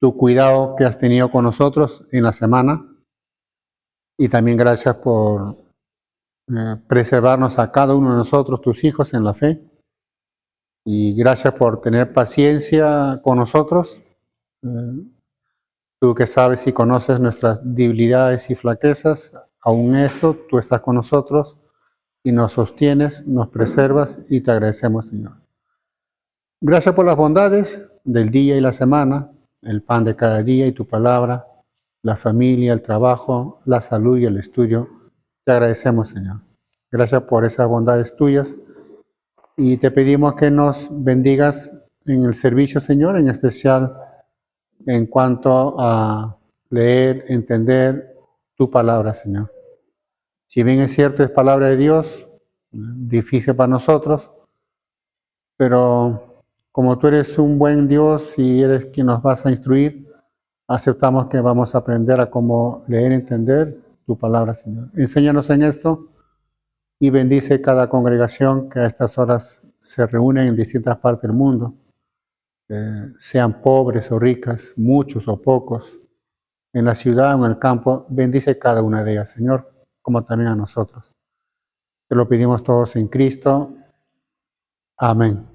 tu cuidado que has tenido con nosotros en la semana. Y también gracias por preservarnos a cada uno de nosotros, tus hijos, en la fe. Y gracias por tener paciencia con nosotros. Tú que sabes y conoces nuestras debilidades y flaquezas, aún eso, tú estás con nosotros y nos sostienes, nos preservas y te agradecemos, Señor. Gracias por las bondades del día y la semana, el pan de cada día y tu palabra, la familia, el trabajo, la salud y el estudio. Te agradecemos, Señor. Gracias por esas bondades tuyas y te pedimos que nos bendigas en el servicio, Señor, en especial en cuanto a leer, entender tu palabra, Señor. Si bien es cierto, es palabra de Dios, difícil para nosotros, pero como tú eres un buen Dios y eres quien nos vas a instruir, aceptamos que vamos a aprender a cómo leer y entender tu palabra, Señor. Enséñanos en esto y bendice cada congregación que a estas horas se reúne en distintas partes del mundo, sean pobres o ricas, muchos o pocos, en la ciudad o en el campo. Bendice cada una de ellas, Señor, como también a nosotros. Te lo pedimos todos en Cristo. Amén.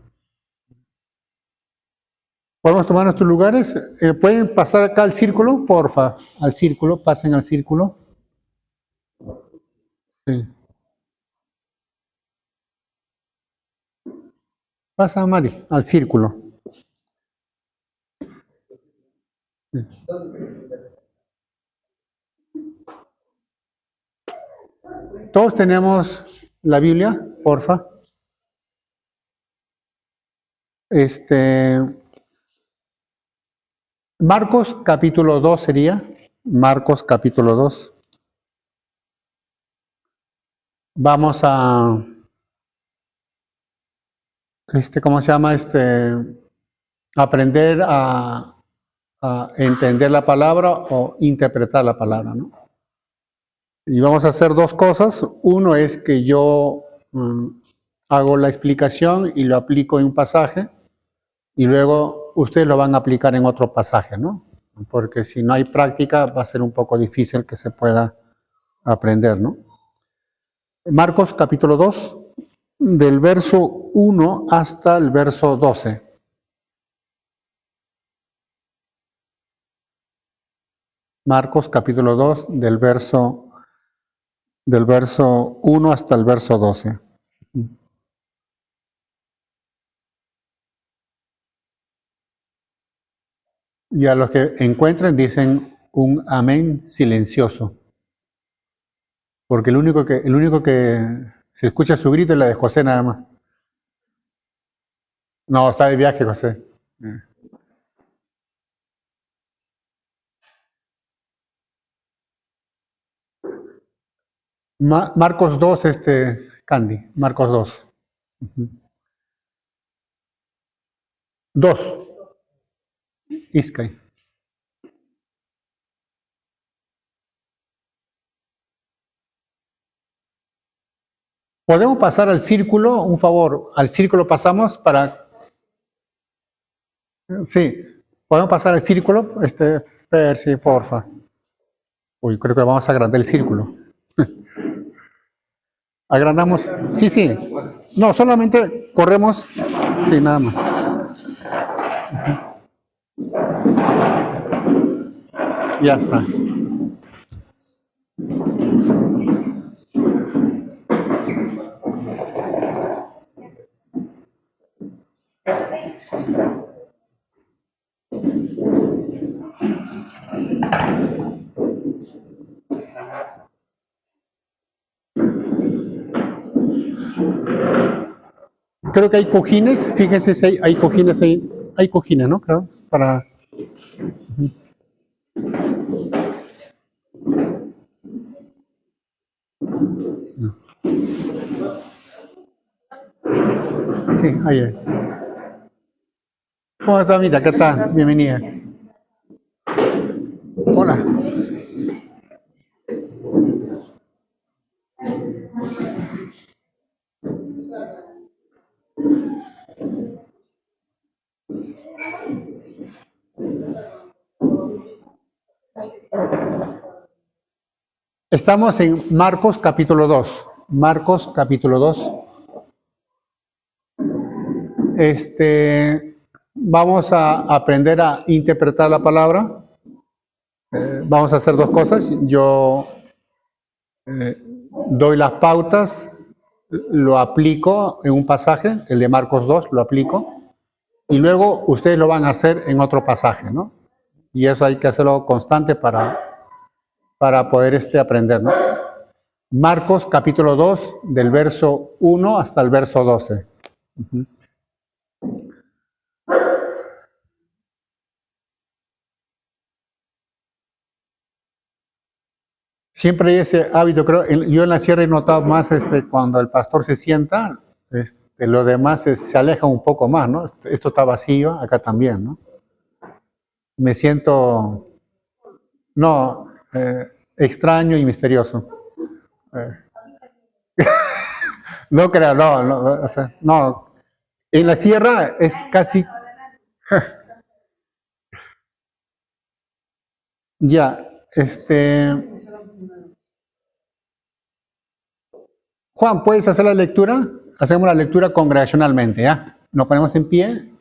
¿Podemos tomar nuestros lugares? ¿Pueden pasar acá al círculo? Porfa, al círculo, pasen al círculo. Sí. Pasa, Mari, al círculo. Sí. Todos tenemos la Biblia, porfa. Marcos capítulo 2 sería. Marcos capítulo 2. Vamos a, ¿cómo se llama? Aprender a entender la palabra o interpretar la palabra, ¿no? Y vamos a hacer dos cosas. Uno es que yo hago la explicación y lo aplico en un pasaje y luego ustedes lo van a aplicar en otro pasaje, ¿no? Porque si no hay práctica va a ser un poco difícil que se pueda aprender, ¿no? Marcos capítulo 2, del verso 1 hasta el verso 12. Marcos capítulo 2, del verso 1 hasta el verso 12. Y a los que encuentren dicen un amén silencioso. Porque el único que se escucha su grito es la de José nada más. No, está de viaje, José. Marcos 2, Candy. Marcos 2. 2. Iscay. ¿Podemos pasar al círculo? Un favor, al círculo pasamos para... Sí, ¿podemos pasar al círculo? Percy, porfa. Uy, creo que vamos a agrandar el círculo. Agrandamos. Sí, sí. No, solamente corremos. Sí, nada más. Ya está. Creo que hay cojines, fíjense si hay cojines ahí. Hay cojines, ¿no? Creo, para... Sí, ahí. ¿Cómo está, Mita? ¿Qué tal? Bienvenida. Hola. Estamos en Marcos capítulo 2. Marcos capítulo 2. Vamos a aprender a interpretar la palabra. Vamos a hacer dos cosas. Yo doy las pautas, lo aplico en un pasaje, el de Marcos 2, lo aplico, y luego ustedes lo van a hacer en otro pasaje, ¿no? Y eso hay que hacerlo constante para poder aprender, ¿no? Marcos capítulo 2, del verso 1 hasta el verso 12. Siempre hay ese hábito, creo, yo en la sierra he notado más cuando el pastor se sienta, lo demás se aleja un poco más, ¿no? Esto está vacío, acá también, ¿no? Me siento, no, extraño y misterioso. No creo, no, o sea, no. En la sierra es casi... Ya, Juan, ¿puedes hacer la lectura? Hacemos la lectura congregacionalmente, ¿ya? Nos ponemos en pie.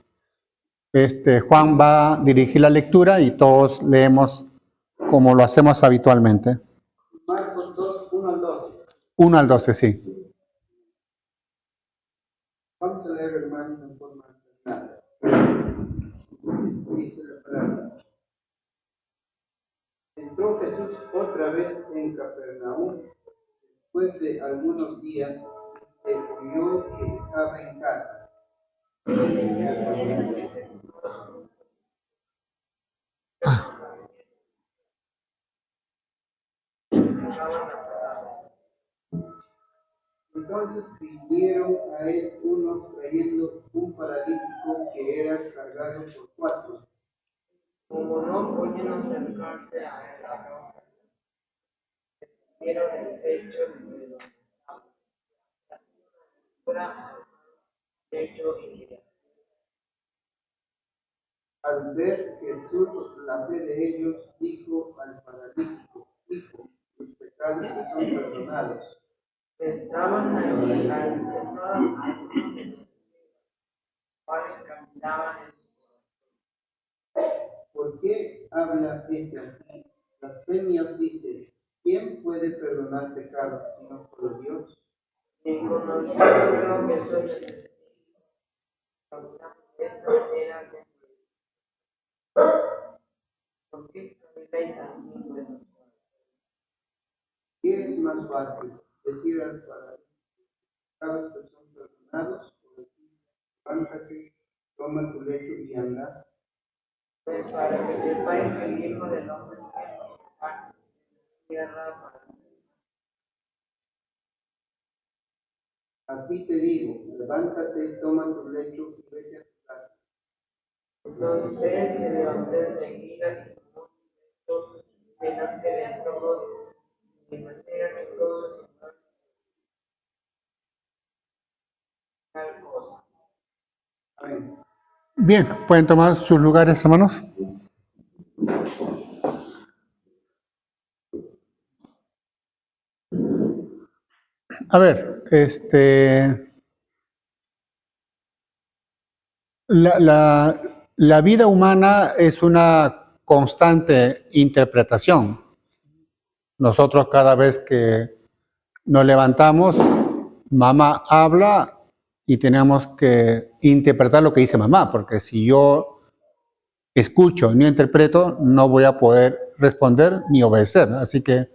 Juan va a dirigir la lectura y todos leemos como lo hacemos habitualmente. Marcos 2, 1 al 12. 1 al 12, sí. Vamos a leer, hermanos, en forma alternada. Dice la palabra. Entró Jesús otra vez en Capernaum. Después de algunos días, se oyó que estaba en casa. Entonces vinieron a él unos trayendo un paralítico que era cargado por 4. Como no podían acercarse a él, vieron el techo de donde estaba, techo y Al ver Jesús la fe de ellos, dijo al paralítico: Hijo, tus pecados te son perdonados. estaban allí al sentados cuales caminaban en ¿Por qué habla este así? Blasfemias dice: ¿quién puede perdonar pecados sino solo Dios? y conocieron que soy el Espíritu de esta manera que ¿por qué camináis así en vuestros corazones? ¿Qué es más fácil? ¿Decir al paralítico: pecados te son perdonados? ¿O decir: levántate, toma tu lecho y anda? Pues para que sepáis que el Hijo del Hombre viene a la tierra para A ti te digo, levántate, toma tu lecho y vete a tu casa. entonces se levantó enseguida y tomó su lecho delante de todos, de manera que todos tal cosa. Amén. Bien, ¿pueden tomar sus lugares, hermanos? A ver, la vida humana es una constante interpretación. Nosotros cada vez que nos levantamos, mamá habla y tenemos que interpretar lo que dice mamá, porque si yo escucho y no interpreto, no voy a poder responder ni obedecer, ¿no? Así que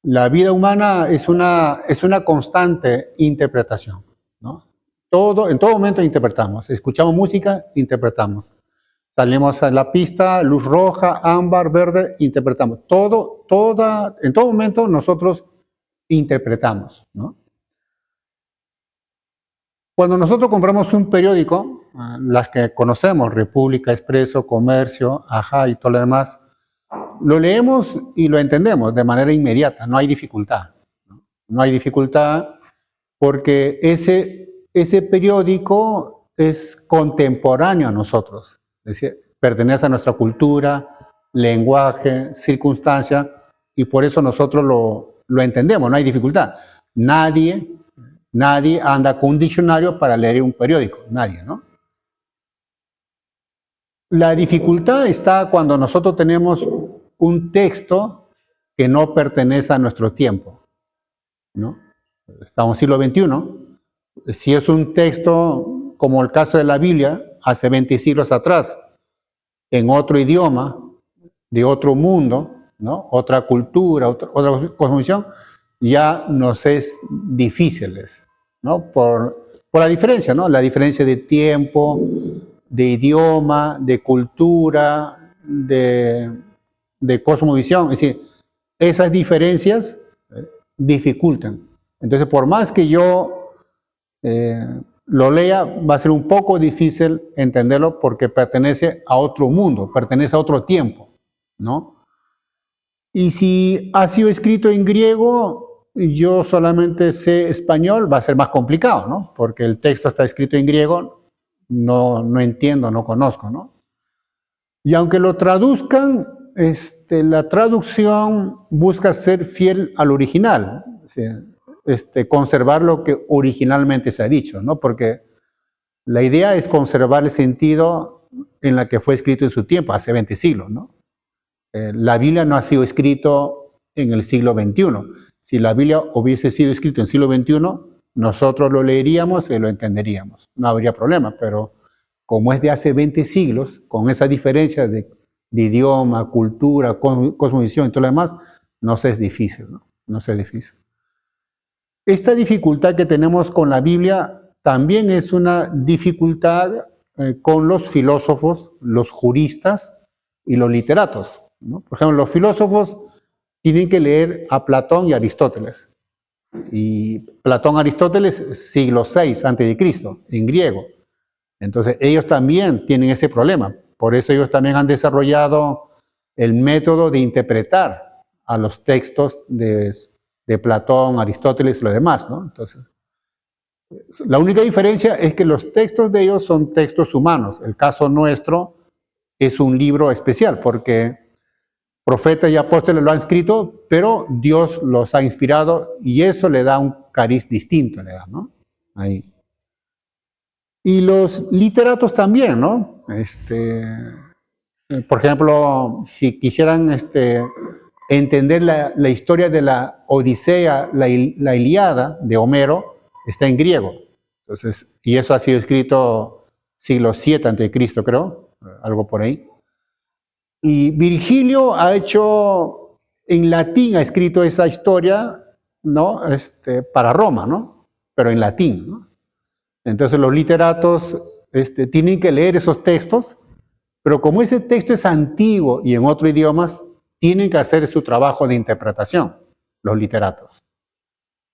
la vida humana es una constante interpretación, ¿no? En todo momento interpretamos. Escuchamos música, interpretamos. Salimos a la pista, luz roja, ámbar, verde, interpretamos. En todo momento nosotros interpretamos, ¿no? Cuando nosotros compramos un periódico, las que conocemos, República, Expreso, Comercio, Ajá y todo lo demás, lo leemos y lo entendemos de manera inmediata, no hay dificultad. No hay dificultad porque ese periódico es contemporáneo a nosotros, es decir, pertenece a nuestra cultura, lenguaje, circunstancia, y por eso nosotros lo entendemos, no hay dificultad. Nadie anda con un diccionario para leer un periódico, nadie, ¿no? La dificultad está cuando nosotros tenemos un texto que no pertenece a nuestro tiempo, ¿no? Estamos en el siglo XXI. Si es un texto como el caso de la Biblia, hace 20 siglos atrás, en otro idioma, de otro mundo, ¿no? Otra cultura, otra cosmovisión, ya nos es difícil, ¿no? Por la diferencia, ¿no? La diferencia de tiempo, de idioma, de cultura, de cosmovisión. Es decir, esas diferencias dificultan. Entonces, por más que yo lo lea, va a ser un poco difícil entenderlo porque pertenece a otro mundo, pertenece a otro tiempo, ¿no? Y si ha sido escrito en griego, yo solamente sé español, va a ser más complicado, ¿no? Porque el texto está escrito en griego, no entiendo, no conozco, ¿no? Y aunque lo traduzcan, la traducción busca ser fiel al original, o sea, conservar lo que originalmente se ha dicho, ¿no? Porque la idea es conservar el sentido en la que fue escrito en su tiempo, hace 20 siglos, ¿no? La Biblia no ha sido escrito en el siglo XXI. Si la Biblia hubiese sido escrito en el siglo XXI, nosotros lo leeríamos y lo entenderíamos. No habría problema, pero como es de hace 20 siglos, con esa diferencia de idioma, cultura, cosmovisión y todo lo demás, nos es difícil, ¿no? Nos es difícil. Esta dificultad que tenemos con la Biblia también es una dificultad con los filósofos, los juristas y los literatos, ¿no? Por ejemplo, los filósofos tienen que leer a Platón y Aristóteles. Y Platón, Aristóteles, siglo VI a.C., en griego. Entonces, ellos también tienen ese problema. Por eso ellos también han desarrollado el método de interpretar a los textos de Platón, Aristóteles y lo demás, ¿no? Entonces, la única diferencia es que los textos de ellos son textos humanos. El caso nuestro es un libro especial porque profetas y apóstoles lo han escrito, pero Dios los ha inspirado y eso le da un cariz distinto, le da, ¿no? Ahí. Y los literatos también, ¿no? Por ejemplo, si quisieran entender la historia de la Odisea, la Ilíada de Homero, está en griego. Entonces, y eso ha sido escrito siglo VII a.C., creo, algo por ahí. Y Virgilio ha hecho, en latín ha escrito esa historia, ¿no? Para Roma, ¿no? Pero en latín, ¿no? Entonces los literatos tienen que leer esos textos, pero como ese texto es antiguo y en otros idiomas, tienen que hacer su trabajo de interpretación, los literatos.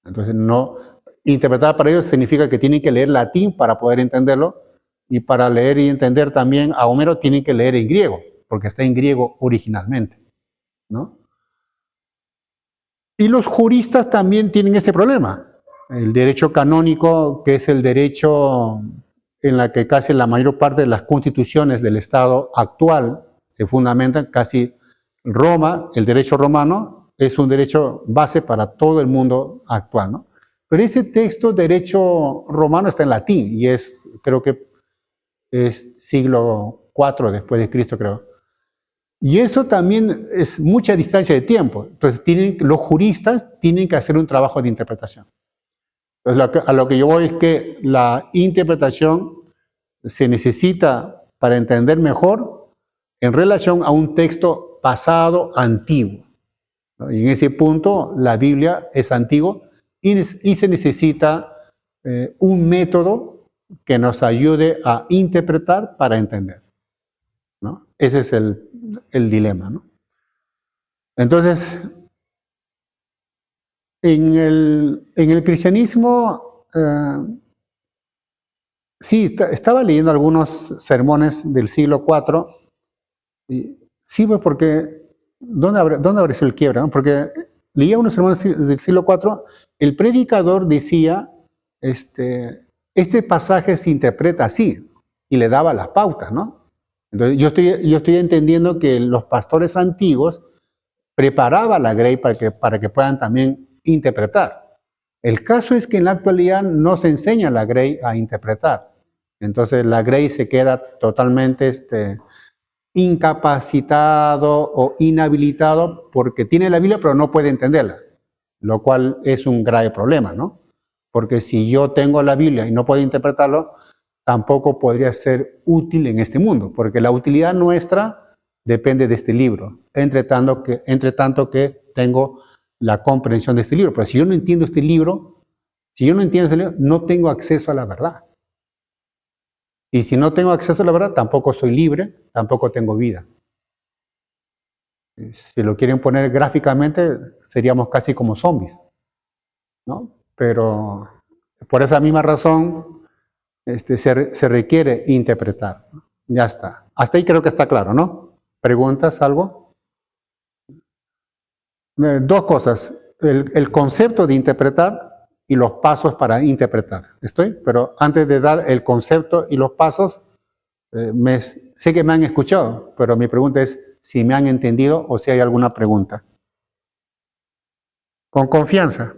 Entonces, no, interpretar para ellos significa que tienen que leer latín para poder entenderlo, y para leer y entender también a Homero tienen que leer en griego, porque está en griego originalmente, ¿no? Y los juristas también tienen ese problema. El derecho canónico, que es el derecho en la que casi la mayor parte de las constituciones del Estado actual se fundamentan, casi Roma, el derecho romano, es un derecho base para todo el mundo actual, ¿no? Pero ese texto, derecho romano, está en latín y creo que es siglo IV después de Cristo, creo. Y eso también es mucha distancia de tiempo. Entonces, los juristas tienen que hacer un trabajo de interpretación. Entonces, a lo que yo voy es que la interpretación se necesita para entender mejor en relación a un texto pasado, antiguo, ¿no? Y en ese punto la Biblia es antigua y se necesita un método que nos ayude a interpretar para entender, ¿no? Ese es el dilema, ¿no? Entonces, en el cristianismo, sí, estaba leyendo algunos sermones del siglo IV, y sí, pues porque, ¿dónde habrá sido el quiebre, no? Porque leía unos sermones del siglo IV, el predicador decía, este pasaje se interpreta así, y le daba las pautas, ¿no? Entonces, yo estoy entendiendo que los pastores antiguos preparaba la Grey para que puedan también interpretar. El caso es que en la actualidad no se enseña a la Grey a interpretar. Entonces la Grey se queda totalmente incapacitado o inhabilitado porque tiene la Biblia pero no puede entenderla, lo cual es un grave problema, ¿no? Porque si yo tengo la Biblia y no puedo interpretarlo, tampoco podría ser útil en este mundo, porque la utilidad nuestra depende de este libro, entre tanto que tengo la comprensión de este libro. Pero si yo no entiendo este libro, no tengo acceso a la verdad. Y si no tengo acceso a la verdad, tampoco soy libre, tampoco tengo vida. Si lo quieren poner gráficamente, seríamos casi como zombies, ¿no? Pero por esa misma razón se requiere interpretar. Ya está. Hasta ahí creo que está claro, ¿no? ¿Preguntas, algo? Dos cosas. El concepto de interpretar y los pasos para interpretar. ¿Estoy? Pero antes de dar el concepto y los pasos, sé que me han escuchado, pero mi pregunta es si me han entendido o si hay alguna pregunta. Con confianza.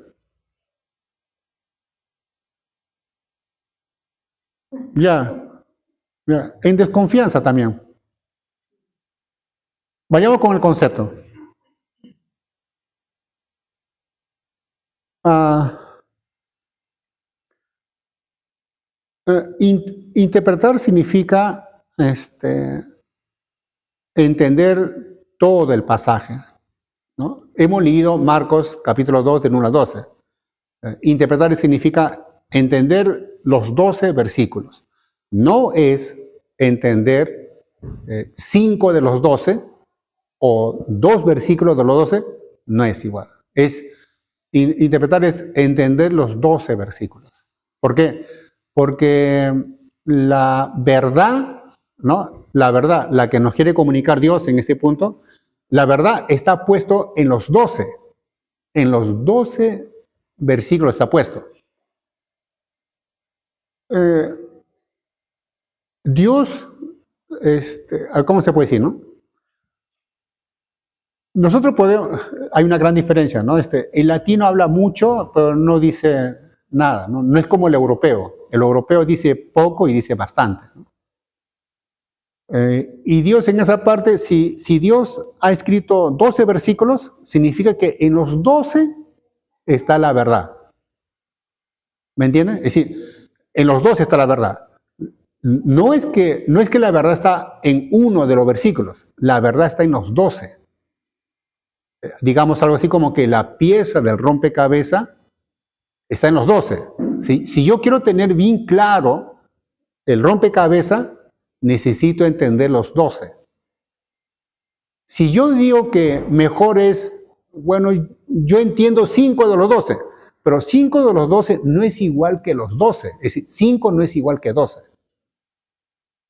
Ya. En desconfianza también. Vayamos con el concepto. Interpretar significa entender todo el pasaje, ¿no? Hemos leído Marcos capítulo 2 del 1 al 12. Interpretar significa entender los 12 versículos. No es entender 5 de los 12 o 2 versículos de los 12, no es igual. Interpretar es entender los 12 versículos. ¿Por qué? Porque la verdad, ¿no? La verdad, la que nos quiere comunicar Dios en ese punto, la verdad está puesto en los 12. En los 12 versículos está puesto. Dios, ¿cómo se puede decir, no? Nosotros podemos, hay una gran diferencia, ¿no? El latino habla mucho, pero no dice nada, ¿no? No es como el europeo. El europeo dice poco y dice bastante, ¿no? Y Dios en esa parte, si Dios ha escrito 12 versículos, significa que en los 12 está la verdad. ¿Me entienden? Es decir, en los 12 está la verdad. No es que la verdad está en uno de los versículos, la verdad está en los 12. Digamos algo así como que la pieza del rompecabezas está en los 12. Si yo quiero tener bien claro el rompecabezas, necesito entender los 12. Si yo digo que mejor es, bueno, yo entiendo 5 de los 12, pero 5 de los 12 no es igual que los 12. Es decir, 5 no es igual que 12.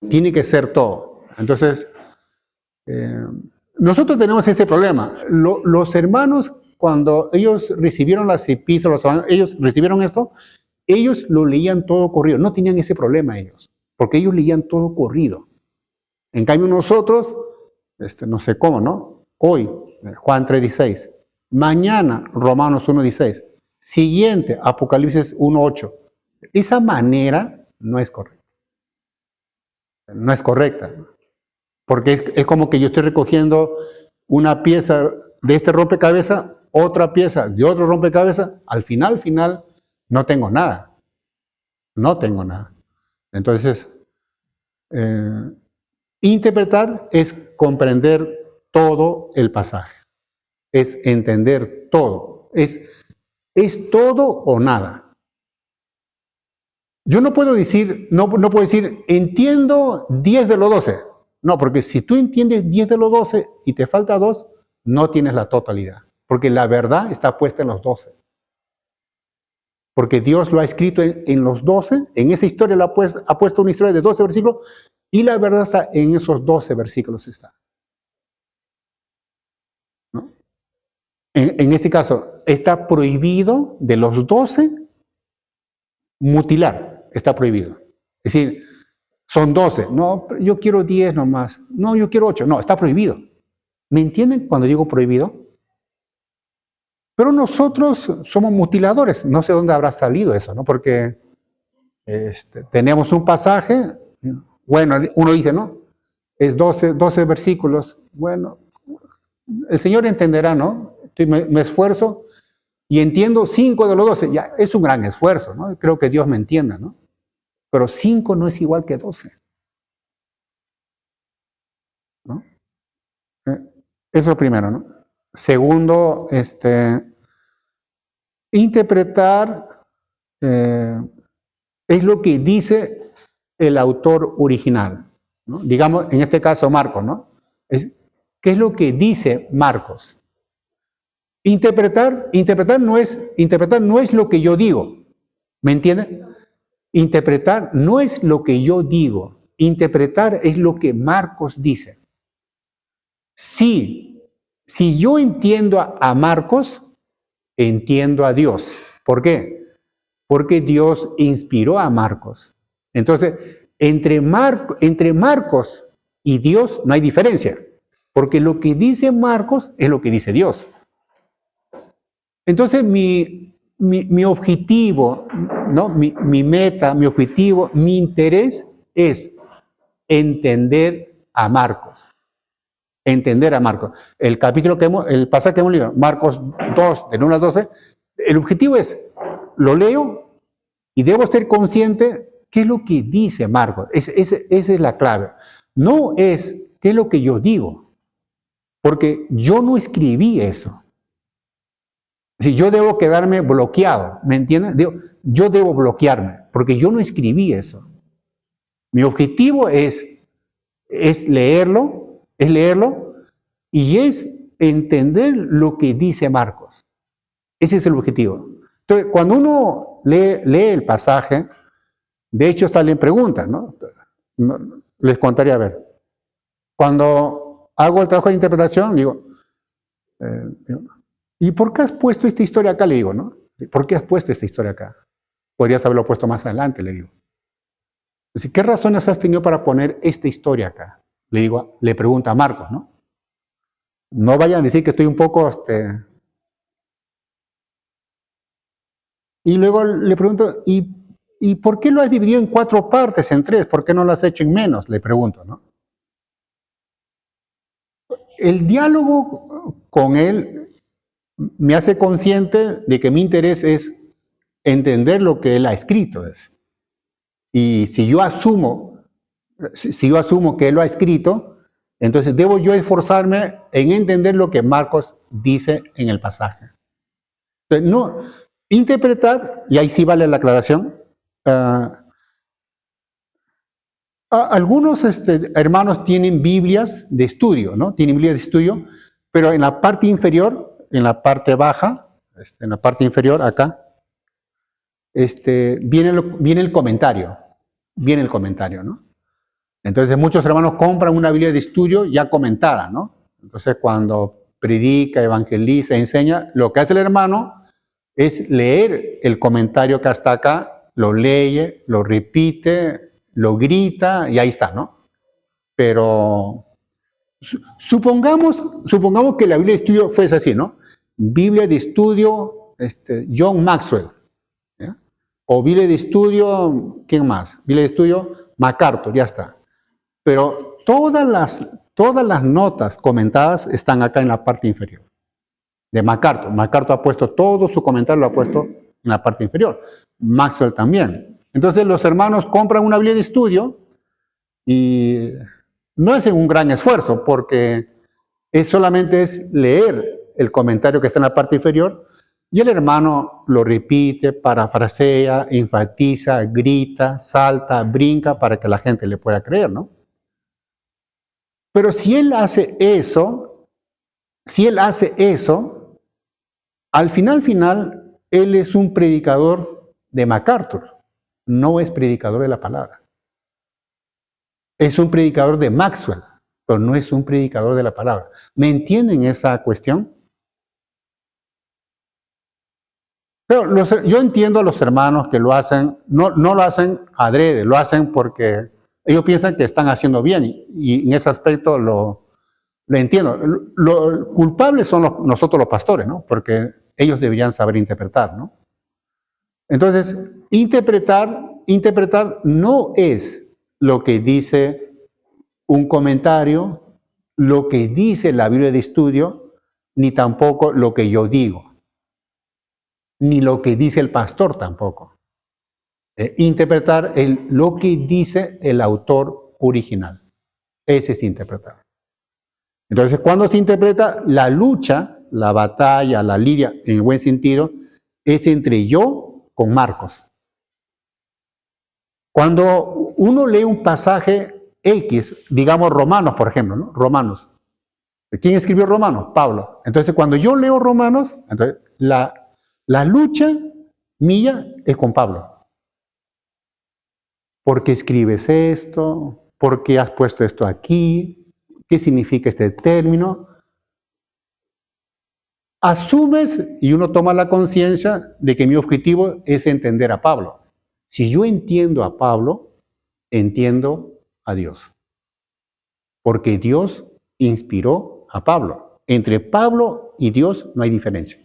Tiene que ser todo. Entonces, nosotros tenemos ese problema. Los hermanos, cuando ellos recibieron las epístolas, ellos recibieron esto, ellos lo leían todo corrido. No tenían ese problema ellos, porque ellos leían todo corrido. En cambio nosotros, no sé cómo, ¿no? Hoy, Juan 3:16. Mañana, Romanos 1:16. Siguiente, Apocalipsis 1:8. Esa manera no es correcta. No es correcta. Porque es como que yo estoy recogiendo una pieza de este rompecabezas, otra pieza de otro rompecabezas. Al final, no tengo nada. No tengo nada. Entonces, interpretar es comprender todo el pasaje. Es entender todo. Es todo o nada. Yo no puedo decir, entiendo 10 de los 12. No, porque si tú entiendes 10 de los 12 y te falta 2, no tienes la totalidad. Porque la verdad está puesta en los 12. Porque Dios lo ha escrito en los 12, en esa historia ha puesto una historia de 12 versículos y la verdad está en esos 12 versículos. ¿No? En ese caso, está prohibido de los 12 mutilar. Está prohibido. Es decir, son 12. No, yo quiero 10 nomás. No, yo quiero 8. No, está prohibido. ¿Me entienden cuando digo prohibido? Pero nosotros somos mutiladores. No sé dónde habrá salido eso, ¿no? Porque tenemos un pasaje, bueno, uno dice, ¿no? Es 12 versículos. Bueno, el Señor entenderá, ¿no? Me esfuerzo y entiendo 5 de los 12. Ya, es un gran esfuerzo, ¿no? Creo que Dios me entienda, ¿no? Pero 5 no es igual que 12. ¿No? Eso primero, ¿no? Segundo, interpretar es lo que dice el autor original, ¿no? Digamos, en este caso Marcos, ¿no? ¿Qué es lo que dice Marcos? Interpretar no es lo que yo digo, ¿me entiende? Interpretar no es lo que yo digo, interpretar es lo que Marcos dice. Si yo entiendo a Marcos, entiendo a Dios. ¿Por qué? Porque Dios inspiró a Marcos. Entonces, entre Marcos y Dios no hay diferencia, porque lo que dice Marcos es lo que dice Dios. Entonces, mi objetivo, ¿no? mi meta, mi objetivo, mi interés es entender a Marcos. Entender a Marcos. El pasaje que hemos leído, Marcos 2, del 1 al 12, el objetivo es, lo leo y debo ser consciente qué es lo que dice Marcos. Esa es la clave. No es qué es lo que yo digo, porque yo no escribí eso. Si yo debo quedarme bloqueado, ¿me entienden? Yo debo bloquearme, porque yo no escribí eso. Mi objetivo es leerlo, y es entender lo que dice Marcos. Ese es el objetivo. Entonces, cuando uno lee el pasaje, de hecho salen preguntas, ¿no? Les contaré, a ver. Cuando hago el trabajo de interpretación, digo, ¿y por qué has puesto esta historia acá? Le digo, ¿no? ¿Por qué has puesto esta historia acá? Podrías haberlo puesto más adelante, le digo. ¿Qué razones has tenido para poner esta historia acá? Le pregunta a Marcos, ¿no? No vayan a decir que estoy un poco... Y luego le pregunto, ¿y por qué lo has dividido en 4 partes, en 3? ¿Por qué no lo has hecho en menos? Le pregunto, ¿no? El diálogo con él me hace consciente de que mi interés es entender lo que él ha escrito. Y si yo asumo que él lo ha escrito, entonces debo yo esforzarme en entender lo que Marcos dice en el pasaje. Entonces, no, interpretar, y ahí sí vale la aclaración, algunos hermanos tienen Biblias de estudio, ¿no? Tienen Biblias de estudio, pero en la parte inferior, en la parte baja, en la parte inferior acá, viene el comentario. Viene el comentario, ¿no? Entonces muchos hermanos compran una Biblia de estudio ya comentada, ¿no? Entonces cuando predica, evangeliza, enseña, lo que hace el hermano es leer el comentario que está acá, lo lee, lo repite, lo grita y ahí está, ¿no? Pero supongamos que la Biblia de estudio fuese así, ¿no? Biblia de estudio John Maxwell, ¿ya? O Biblia de estudio, ¿quién más? Biblia de estudio MacArthur, ya está. Pero todas las notas comentadas están acá en la parte inferior. De MacArthur. MacArthur ha puesto todo su comentario, lo ha puesto en la parte inferior. Maxwell también. Entonces los hermanos compran una Biblia de estudio y no hacen un gran esfuerzo porque solamente es leer el comentario que está en la parte inferior y el hermano lo repite, parafrasea, enfatiza, grita, salta, brinca para que la gente le pueda creer, ¿no? Pero si él hace eso, al final, él es un predicador de MacArthur, no es predicador de la palabra. Es un predicador de Maxwell, pero no es un predicador de la palabra. ¿Me entienden esa cuestión? Pero yo entiendo a los hermanos que lo hacen, no lo hacen adrede, lo hacen porque ellos piensan que están haciendo bien y en ese aspecto lo entiendo. Los culpables son nosotros los pastores, ¿no? Porque ellos deberían saber interpretar, ¿no? Entonces, interpretar no es lo que dice un comentario, lo que dice la Biblia de estudio, ni tampoco lo que yo digo, ni lo que dice el pastor tampoco. Interpretar lo que dice el autor original. Ese es interpretar. Entonces, cuando se interpreta, la lucha, la batalla, la lidia, en el buen sentido, es entre yo con Marcos. Cuando uno lee un pasaje X, digamos Romanos, por ejemplo, ¿no? Romanos. ¿Quién escribió Romanos? Pablo. Entonces, cuando yo leo Romanos, entonces, la lucha mía es con Pablo. ¿Por qué escribes esto? ¿Por qué has puesto esto aquí? ¿Qué significa este término? Asumes y uno toma la conciencia de que mi objetivo es entender a Pablo. Si yo entiendo a Pablo, entiendo a Dios. Porque Dios inspiró a Pablo. Entre Pablo y Dios no hay diferencia.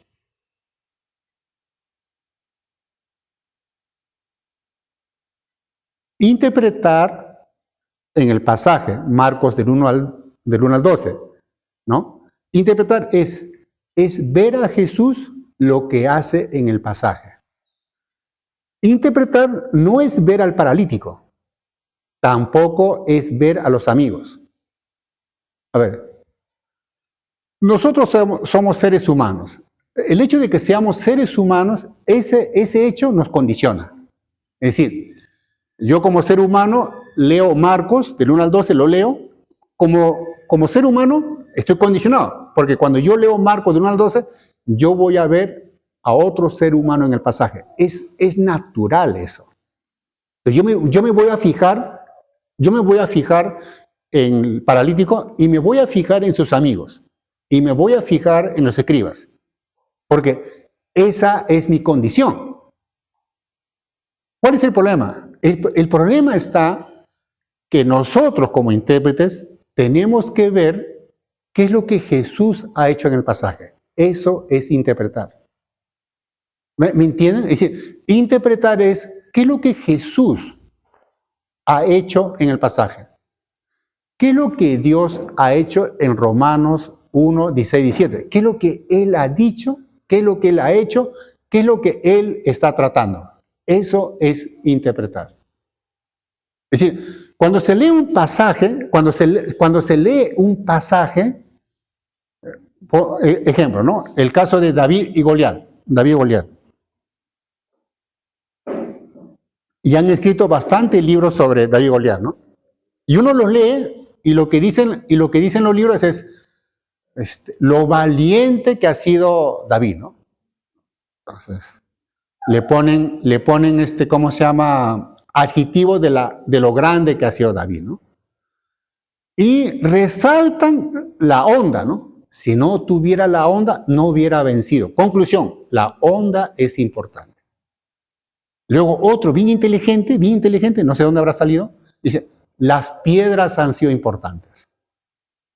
Interpretar en el pasaje, Marcos del 1 al 12, ¿no? Interpretar es ver a Jesús lo que hace en el pasaje. Interpretar no es ver al paralítico, tampoco es ver a los amigos. A ver, nosotros somos seres humanos. El hecho de que seamos seres humanos, ese hecho nos condiciona. Es decir, yo como ser humano leo Marcos, del 1 al 12 lo leo, como ser humano estoy condicionado, porque cuando yo leo Marcos del 1 al 12, yo voy a ver a otro ser humano en el pasaje. Es natural eso. Entonces yo me voy a fijar en el paralítico y me voy a fijar en sus amigos y me voy a fijar en los escribas, porque esa es mi condición. ¿Cuál es el problema? El problema está que nosotros como intérpretes tenemos que ver qué es lo que Jesús ha hecho en el pasaje. Eso es interpretar. ¿Me entienden? Es decir, interpretar es qué es lo que Jesús ha hecho en el pasaje. ¿Qué es lo que Dios ha hecho en Romanos 1, 16, 17? ¿Qué es lo que Él ha dicho? ¿Qué es lo que Él ha hecho? ¿Qué es lo que Él está tratando? Eso es interpretar. Es decir, cuando se lee un pasaje, por ejemplo, ¿no? El caso de David y Goliat. Y han escrito bastantes libros sobre David y Goliat, ¿no? Y uno los lee y lo que dicen los libros es lo valiente que ha sido David, ¿no? Entonces, le ponen ¿cómo se llama? Adjetivo de lo grande que ha sido David, ¿no? Y resaltan la onda, ¿no? Si no tuviera la onda, no hubiera vencido. Conclusión, la onda es importante. Luego otro, bien inteligente, no sé dónde habrá salido, dice, las piedras han sido importantes.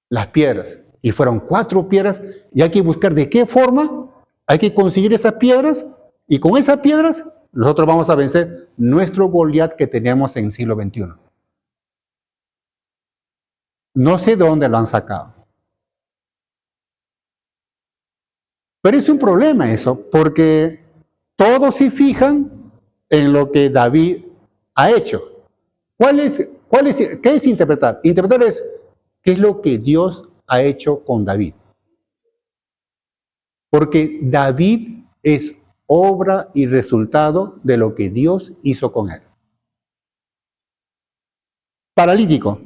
Las piedras. Y fueron 4 piedras y hay que buscar de qué forma hay que conseguir esas piedras y con esas piedras nosotros vamos a vencer nuestro Goliat que tenemos en el siglo XXI. No sé de dónde lo han sacado. Pero es un problema eso, porque todos se fijan en lo que David ha hecho. ¿Qué es interpretar? Interpretar es qué es lo que Dios ha hecho con David. Porque David es obra y resultado de lo que Dios hizo con él. Paralítico.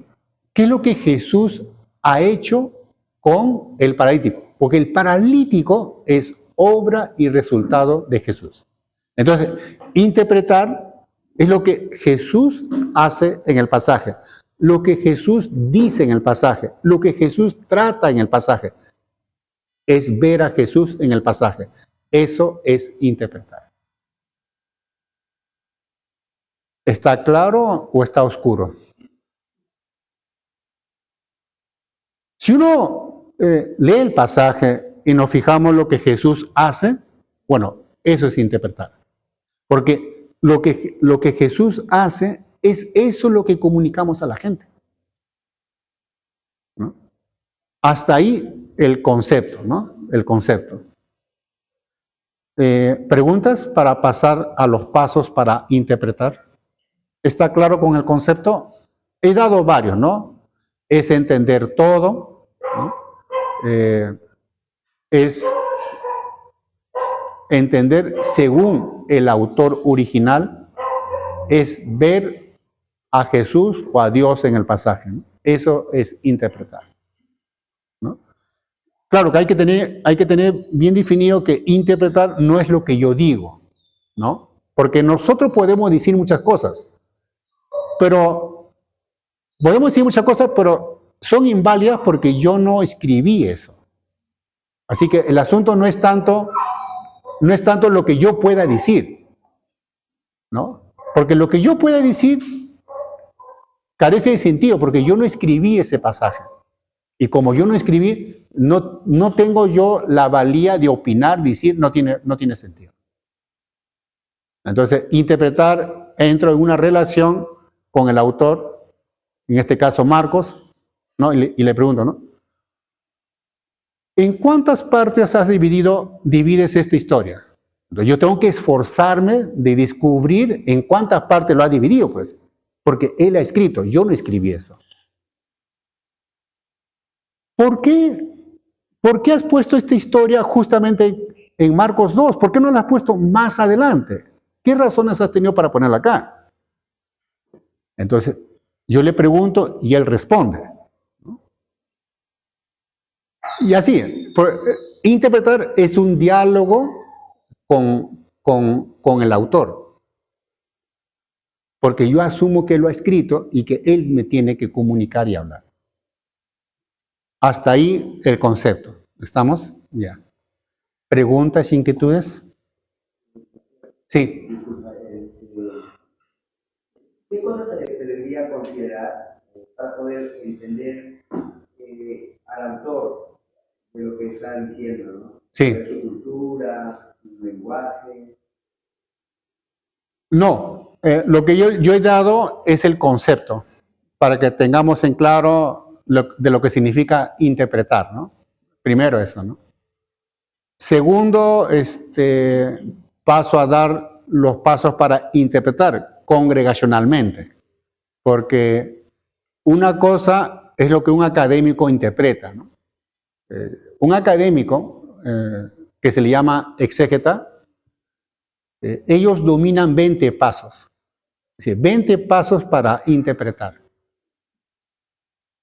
¿Qué es lo que Jesús ha hecho con el paralítico? Porque el paralítico es obra y resultado de Jesús. Entonces, interpretar es lo que Jesús hace en el pasaje, lo que Jesús dice en el pasaje, lo que Jesús trata en el pasaje. Es ver a Jesús en el pasaje. Eso es interpretar. ¿Está claro o está oscuro? Si uno lee el pasaje y nos fijamos lo que Jesús hace, Bueno, eso es interpretar. Porque lo que Jesús hace es eso lo que comunicamos a la gente, ¿no? Hasta ahí el concepto, ¿no? El concepto. ¿Preguntas para pasar a los pasos para interpretar? ¿Está claro con el concepto? He dado varios, ¿no? Es entender todo, ¿no? Es entender según el autor original, es ver a Jesús o a Dios en el pasaje, ¿no? Eso es interpretar, ¿no? Claro que hay que tener bien definido que interpretar no es lo que yo digo, ¿no? Porque nosotros podemos decir muchas cosas, pero son inválidas porque yo no escribí eso. Así que el asunto no es tanto lo que yo pueda decir, ¿no? Porque lo que yo pueda decir carece de sentido, porque yo no escribí ese pasaje. Y como yo no escribí, no tengo yo la valía de opinar, decir, no tiene sentido. Entonces, interpretar, entro en una relación con el autor, en este caso Marcos, ¿no? Y le pregunto, ¿no? ¿En cuántas partes divides esta historia? Entonces, yo tengo que esforzarme de descubrir en cuántas partes lo ha dividido, pues. Porque él ha escrito, yo no escribí eso. ¿Por qué has puesto esta historia justamente en Marcos 2? ¿Por qué no la has puesto más adelante? ¿Qué razones has tenido para ponerla acá? Entonces, yo le pregunto y él responde, ¿no? Y así, interpretar es un diálogo con el autor. Porque yo asumo que lo ha escrito y que él me tiene que comunicar y hablar. Hasta ahí el concepto. ¿Estamos? Ya. ¿Preguntas, inquietudes? Sí. ¿Qué cosas se debería considerar para poder entender al autor de lo que está diciendo, ¿no? Sí. Su cultura, su lenguaje. No. Lo que yo he dado es el concepto, para que tengamos en claro de lo que significa interpretar, ¿no? Primero eso, ¿no? Segundo, paso a dar los pasos para interpretar congregacionalmente, porque una cosa es lo que un académico interpreta, ¿no? Un académico que se le llama exégeta, ellos dominan 20 pasos. Es decir, 20 pasos para interpretar,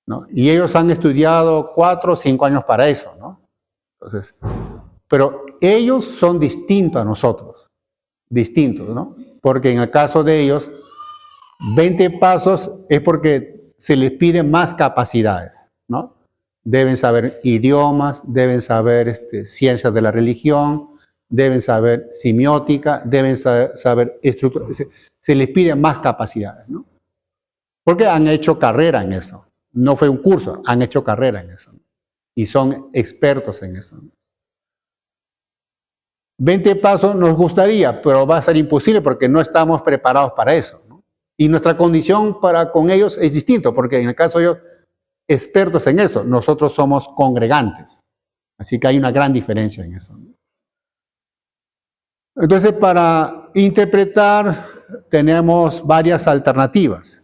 ¿no? Y ellos han estudiado 4 o 5 años para eso, ¿no? Entonces, pero ellos son distintos a nosotros, distintos, ¿no? Porque en el caso de ellos, 20 pasos es porque se les piden más capacidades, ¿no? Deben saber idiomas, deben saber ciencias de la religión, deben saber semiótica, deben saber estructura. Se les piden más capacidades, ¿no? Porque han hecho carrera en eso. No fue un curso, han hecho carrera en eso, ¿no? Y son expertos en eso, ¿no? 20 pasos nos gustaría, pero va a ser imposible porque no estamos preparados para eso, ¿no? Y nuestra condición con ellos es distinto, porque en el caso de ellos, expertos en eso, nosotros somos congregantes. Así que hay una gran diferencia en eso, ¿no? Entonces, para interpretar tenemos varias alternativas.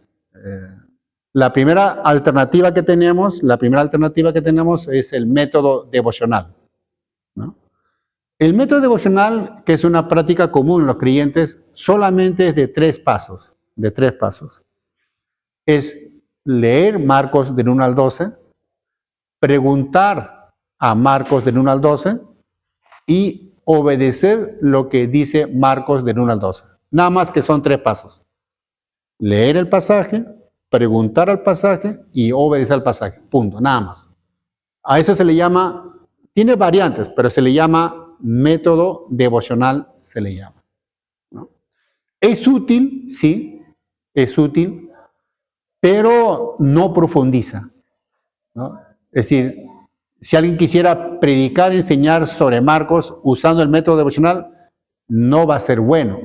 La primera alternativa que tenemos es el método devocional, ¿no? El método devocional, que es una práctica común en los creyentes, solamente es de 3 pasos. Es leer Marcos del 1 al 12, preguntar a Marcos del 1 al 12 y obedecer lo que dice Marcos del 1 al 12. Nada más que son 3 pasos. Leer el pasaje, preguntar al pasaje y obedecer al pasaje. Punto, nada más. A eso se le llama, tiene variantes, pero se le llama método devocional, se le llama, ¿no? Es útil, sí, es útil, pero no profundiza, ¿no? Es decir, si alguien quisiera predicar, enseñar sobre Marcos usando el método devocional, no va a ser bueno,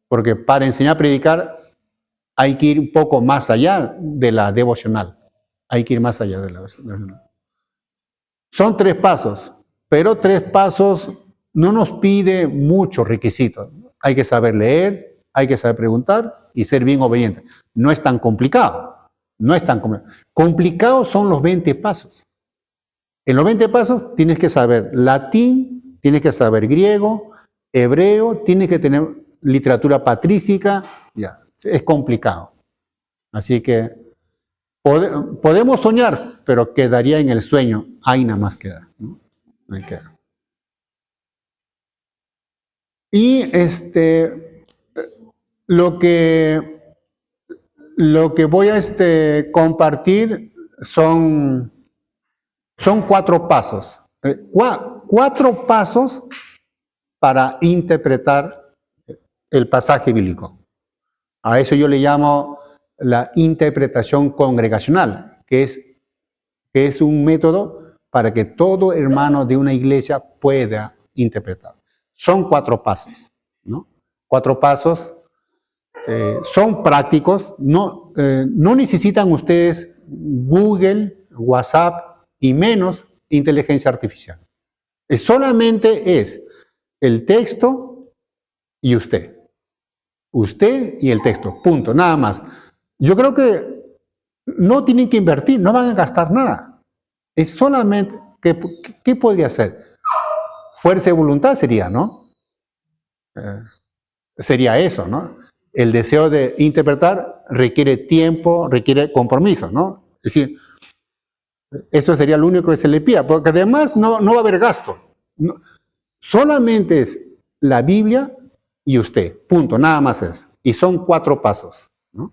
porque para enseñar a predicar hay que ir un poco más allá de la devocional. Hay que ir más allá de la devocional. Son 3 pasos, pero 3 pasos no nos pide muchos requisitos. Hay que saber leer, hay que saber preguntar y ser bien obediente. No es tan complicado. No es tan complicado. Complicados son los 20 pasos. En los 20 pasos tienes que saber latín, tienes que saber griego, hebreo, tienes que tener literatura patrística. Ya, es complicado. Así que podemos soñar, pero quedaría en el sueño. Ahí nada más queda, ¿no? Ahí queda. Y lo que voy a compartir son 4 pasos. 4 pasos para interpretar el pasaje bíblico. A eso yo le llamo la interpretación congregacional, que es un método para que todo hermano de una iglesia pueda interpretar. Son 4 pasos, ¿no? 4 pasos. Son prácticos, no necesitan ustedes Google, WhatsApp y menos inteligencia artificial. Solamente es el texto y usted. Usted y el texto, punto, nada más. Yo creo que no tienen que invertir, no van a gastar nada. Es solamente, ¿qué podría ser? Fuerza de voluntad sería, ¿no? Sería eso, ¿no? El deseo de interpretar requiere tiempo, requiere compromiso, ¿no? Es decir, eso sería lo único que se le pida, porque además no va a haber gasto. No, solamente es la Biblia y usted, punto, nada más es. Y son 4 pasos, ¿no?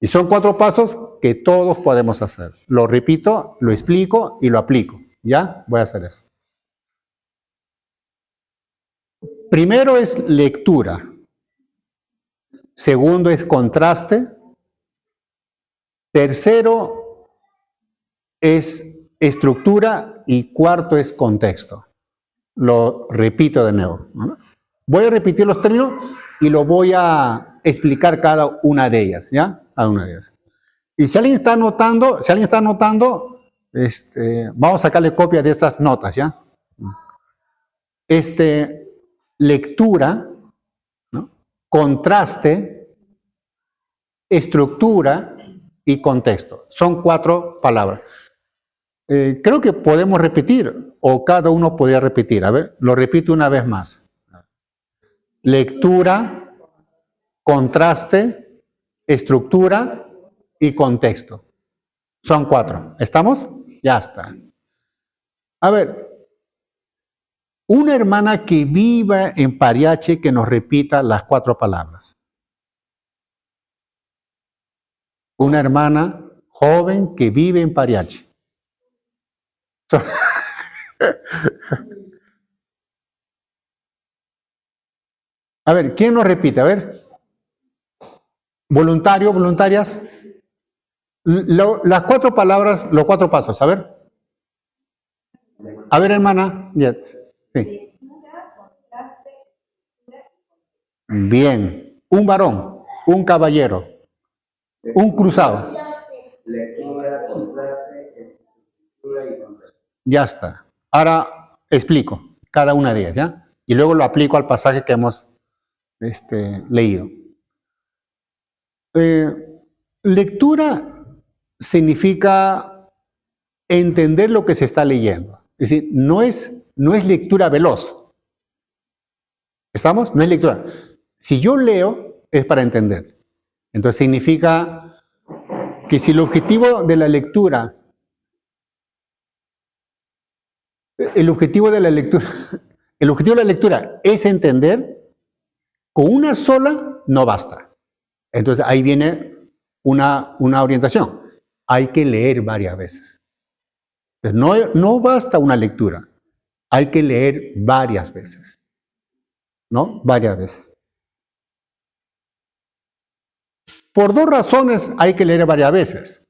Y son 4 pasos que todos podemos hacer. Lo repito, lo explico y lo aplico. ¿Ya? Voy a hacer eso. Primero es lectura. Segundo es contraste. Tercero es estructura y cuarto es contexto. Lo repito de nuevo, ¿no? Voy a repetir los términos y lo voy a explicar cada una de ellas, ¿ya? Cada una de ellas. Y si alguien está anotando, vamos a sacarle copia de esas notas, ¿ya? Lectura, ¿no? Contraste, estructura y contexto. Son 4 palabras. Creo que podemos repetir, o cada uno podría repetir. A ver, lo repito una vez más. Lectura, contraste, estructura y contexto. Son 4. ¿Estamos? Ya está. A ver, una hermana que viva en Pariache que nos repita las 4 palabras. Una hermana joven que vive en Pariache. A ver, ¿quién nos repite? A ver. Voluntario, voluntarias. Las 4 palabras, los 4 pasos. A ver. A ver, hermana. Yes. Sí. Bien. Un varón, un caballero, un cruzado. Lectura, contraste, estructura y contexto. Ya está. Ahora explico cada una de ellas, ¿ya? Y luego lo aplico al pasaje que hemos leído. Lectura significa entender lo que se está leyendo. Es decir, no es lectura veloz. ¿Estamos? No es lectura. Si yo leo, es para entender. Entonces significa que si el objetivo de la lectura es entender, con una sola no basta. Entonces ahí viene una orientación. Hay que leer varias veces. Entonces, no basta una lectura. Hay que leer varias veces. ¿No? Varias veces. Por 2 razones hay que leer varias veces.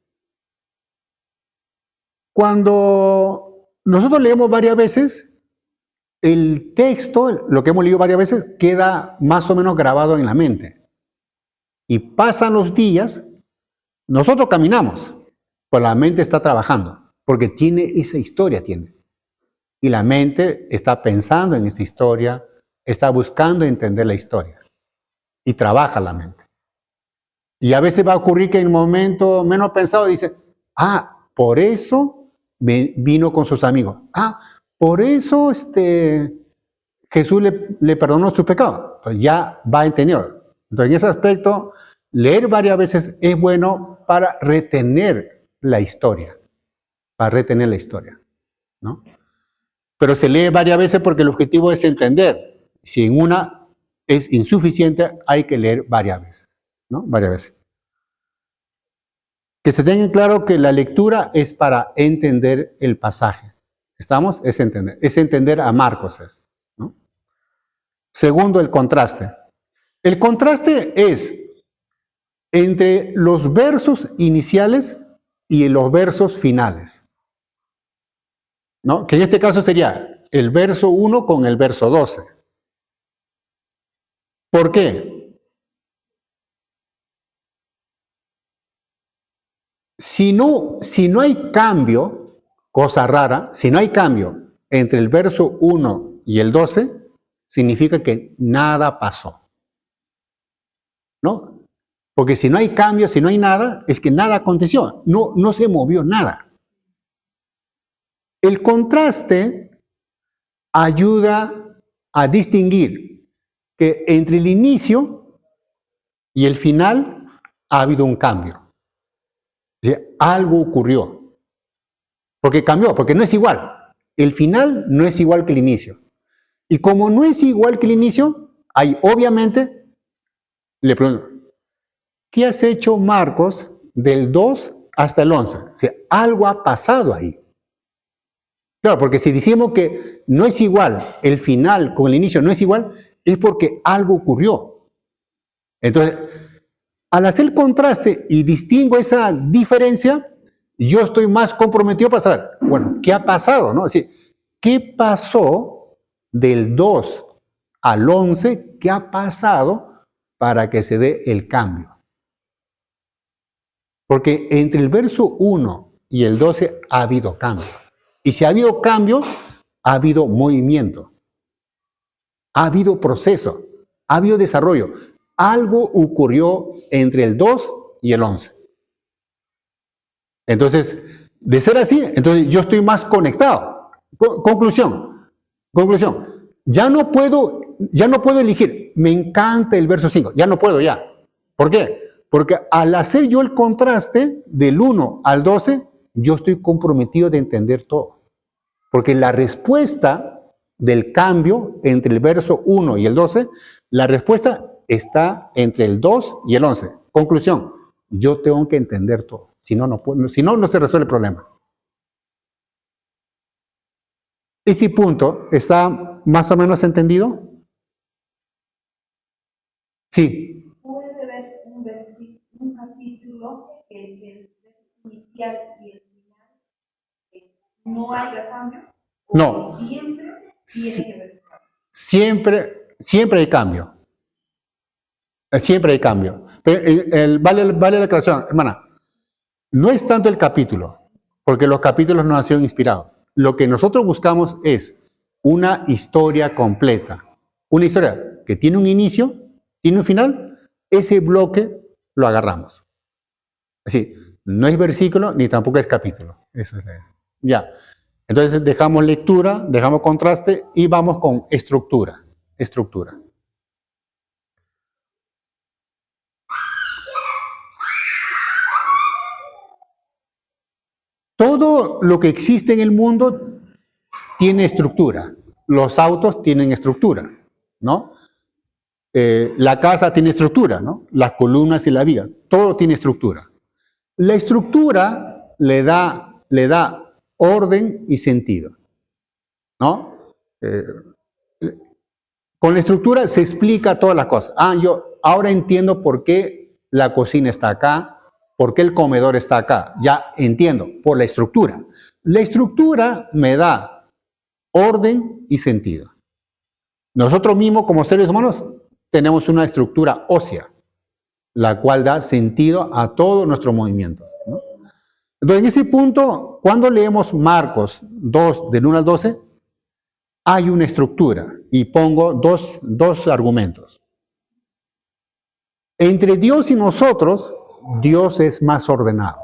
Cuando nosotros leemos varias veces, el texto, lo que hemos leído varias veces, queda más o menos grabado en la mente. Y pasan los días, nosotros caminamos, pero la mente está trabajando, porque tiene esa historia, Y la mente está pensando en esa historia, está buscando entender la historia. Y trabaja la mente. Y a veces va a ocurrir que en el momento menos pensado dice, por eso vino con sus amigos. Por eso Jesús le perdonó su pecado. Entonces ya va entendido. Entonces en ese aspecto, leer varias veces es bueno para retener la historia. Para retener la historia, ¿no? Pero se lee varias veces porque el objetivo es entender. Si en una es insuficiente, hay que leer varias veces, ¿no? Varias veces. Que se tenga claro que la lectura es para entender el pasaje. ¿Estamos? Es entender a Marcos, ¿no? Segundo, el contraste. El contraste es entre los versos iniciales y los versos finales, ¿no? Que en este caso sería el verso 1 con el verso 12. ¿Por qué? Si no hay cambio, cosa rara, si no hay cambio entre el verso 1 y el 12, significa que nada pasó, ¿no? Porque si no hay cambio, si no hay nada, es que nada aconteció, no se movió nada. El contraste ayuda a distinguir que entre el inicio y el final ha habido un cambio. Algo ocurrió. Porque cambió, porque no es igual. El final no es igual que el inicio. Y como no es igual que el inicio, hay obviamente, le pregunto, ¿qué has hecho, Marcos, del 2 hasta el 11? O sea, algo ha pasado ahí. Claro, porque si decimos que no es igual el final con el inicio, no es igual, es porque algo ocurrió. Entonces, al hacer contraste y distingo esa diferencia, yo estoy más comprometido para saber, bueno, ¿qué ha pasado? ¿No? Es decir, ¿qué pasó del 2 al 11? ¿Qué ha pasado para que se dé el cambio? Porque entre el verso 1 y el 12 ha habido cambio. Y si ha habido cambio, ha habido movimiento. Ha habido proceso. Ha habido desarrollo. Algo ocurrió entre el 2 y el 11. Entonces, de ser así, entonces yo estoy más conectado. Conclusión. Ya no puedo elegir. Me encanta el verso 5. Ya no puedo ya. ¿Por qué? Porque al hacer yo el contraste del 1 al 12, yo estoy comprometido de entender todo. Porque la respuesta del cambio entre el verso 1 y el 12, la respuesta está entre el 2 y el 11. Conclusión, yo tengo que entender todo. Si no, no se resuelve el problema. ¿Ese punto está más o menos entendido? Sí. Puede haber un capítulo que el inicial y el final no haya cambio. No. Siempre tiene que haber cambio. Siempre hay cambio. Siempre hay cambio. Pero vale la aclaración, hermana. No es tanto el capítulo, porque los capítulos no han sido inspirados. Lo que nosotros buscamos es una historia completa. Una historia que tiene un inicio, tiene un final. Ese bloque lo agarramos. Así, no es versículo ni tampoco es capítulo. Eso es ya. Entonces dejamos lectura, dejamos contraste y vamos con estructura. Todo lo que existe en el mundo tiene estructura. Los autos tienen estructura, ¿no? La casa tiene estructura, ¿no? Las columnas y la viga, todo tiene estructura. La estructura le da orden y sentido, ¿no? Con la estructura se explica todas las cosas. Yo ahora entiendo por qué la cocina está acá, por qué el comedor está acá. Ya entiendo, por la estructura. La estructura me da orden y sentido. Nosotros mismos como seres humanos tenemos una estructura ósea, la cual da sentido a todos nuestros movimientos, ¿no? Entonces, en ese punto, cuando leemos Marcos 2, del 1 al 12, hay una estructura y pongo dos argumentos. Entre Dios y nosotros, Dios es más ordenado.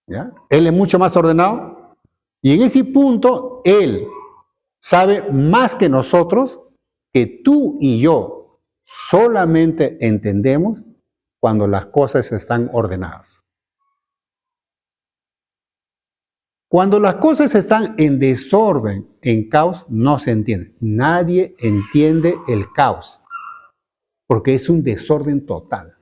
¿Ya? Él es mucho más ordenado y en ese punto Él sabe más que nosotros, que tú y yo solamente entendemos cuando las cosas están ordenadas. Cuando las cosas están en desorden, en caos, no se entiende. Nadie entiende el caos, porque es un desorden total.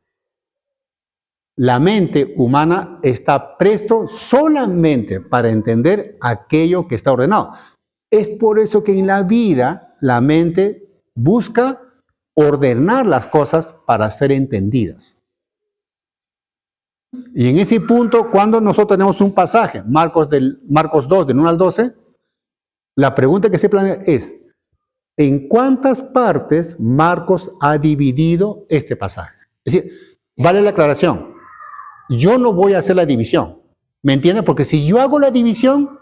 La mente humana está presto solamente para entender aquello que está ordenado. Es por eso que en la vida la mente busca ordenar las cosas para ser entendidas. Y en ese punto, cuando nosotros tenemos un pasaje, Marcos 2, del 1 al 12, la pregunta que se plantea es, ¿en cuántas partes Marcos ha dividido este pasaje? Es decir, vale la aclaración. Yo no voy a hacer la división, ¿me entienden? Porque si yo hago la división,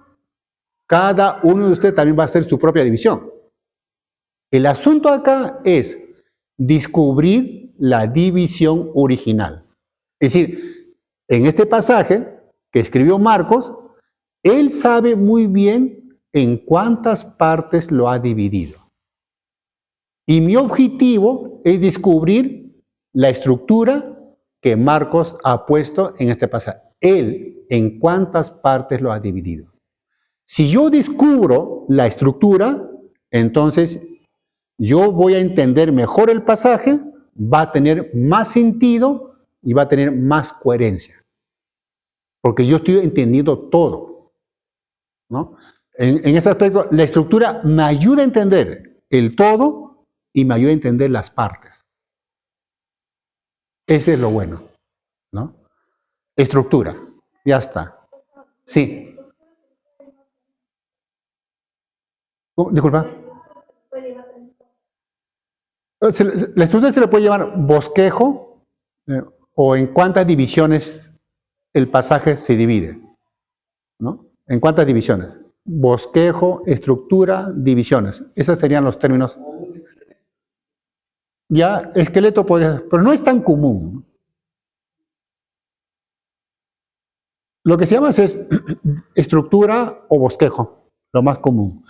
cada uno de ustedes también va a hacer su propia división. El asunto acá es descubrir la división original. Es decir, en este pasaje que escribió Marcos, él sabe muy bien en cuántas partes lo ha dividido. Y mi objetivo es descubrir la estructura que Marcos ha puesto en este pasaje. Él, ¿en cuántas partes lo ha dividido? Si yo descubro la estructura, entonces yo voy a entender mejor el pasaje, va a tener más sentido y va a tener más coherencia. Porque yo estoy entendiendo todo, ¿no? En ese aspecto, la estructura me ayuda a entender el todo y me ayuda a entender las partes. Ese es lo bueno, ¿no? Estructura, ya está. Sí. Disculpa. La estructura se le puede llamar bosquejo o en cuántas divisiones el pasaje se divide, ¿no? En cuántas divisiones. Bosquejo, estructura, divisiones. Esos serían los términos. Ya, esqueleto podría ser, pero no es tan común. Lo que se llama es estructura o bosquejo, lo más común.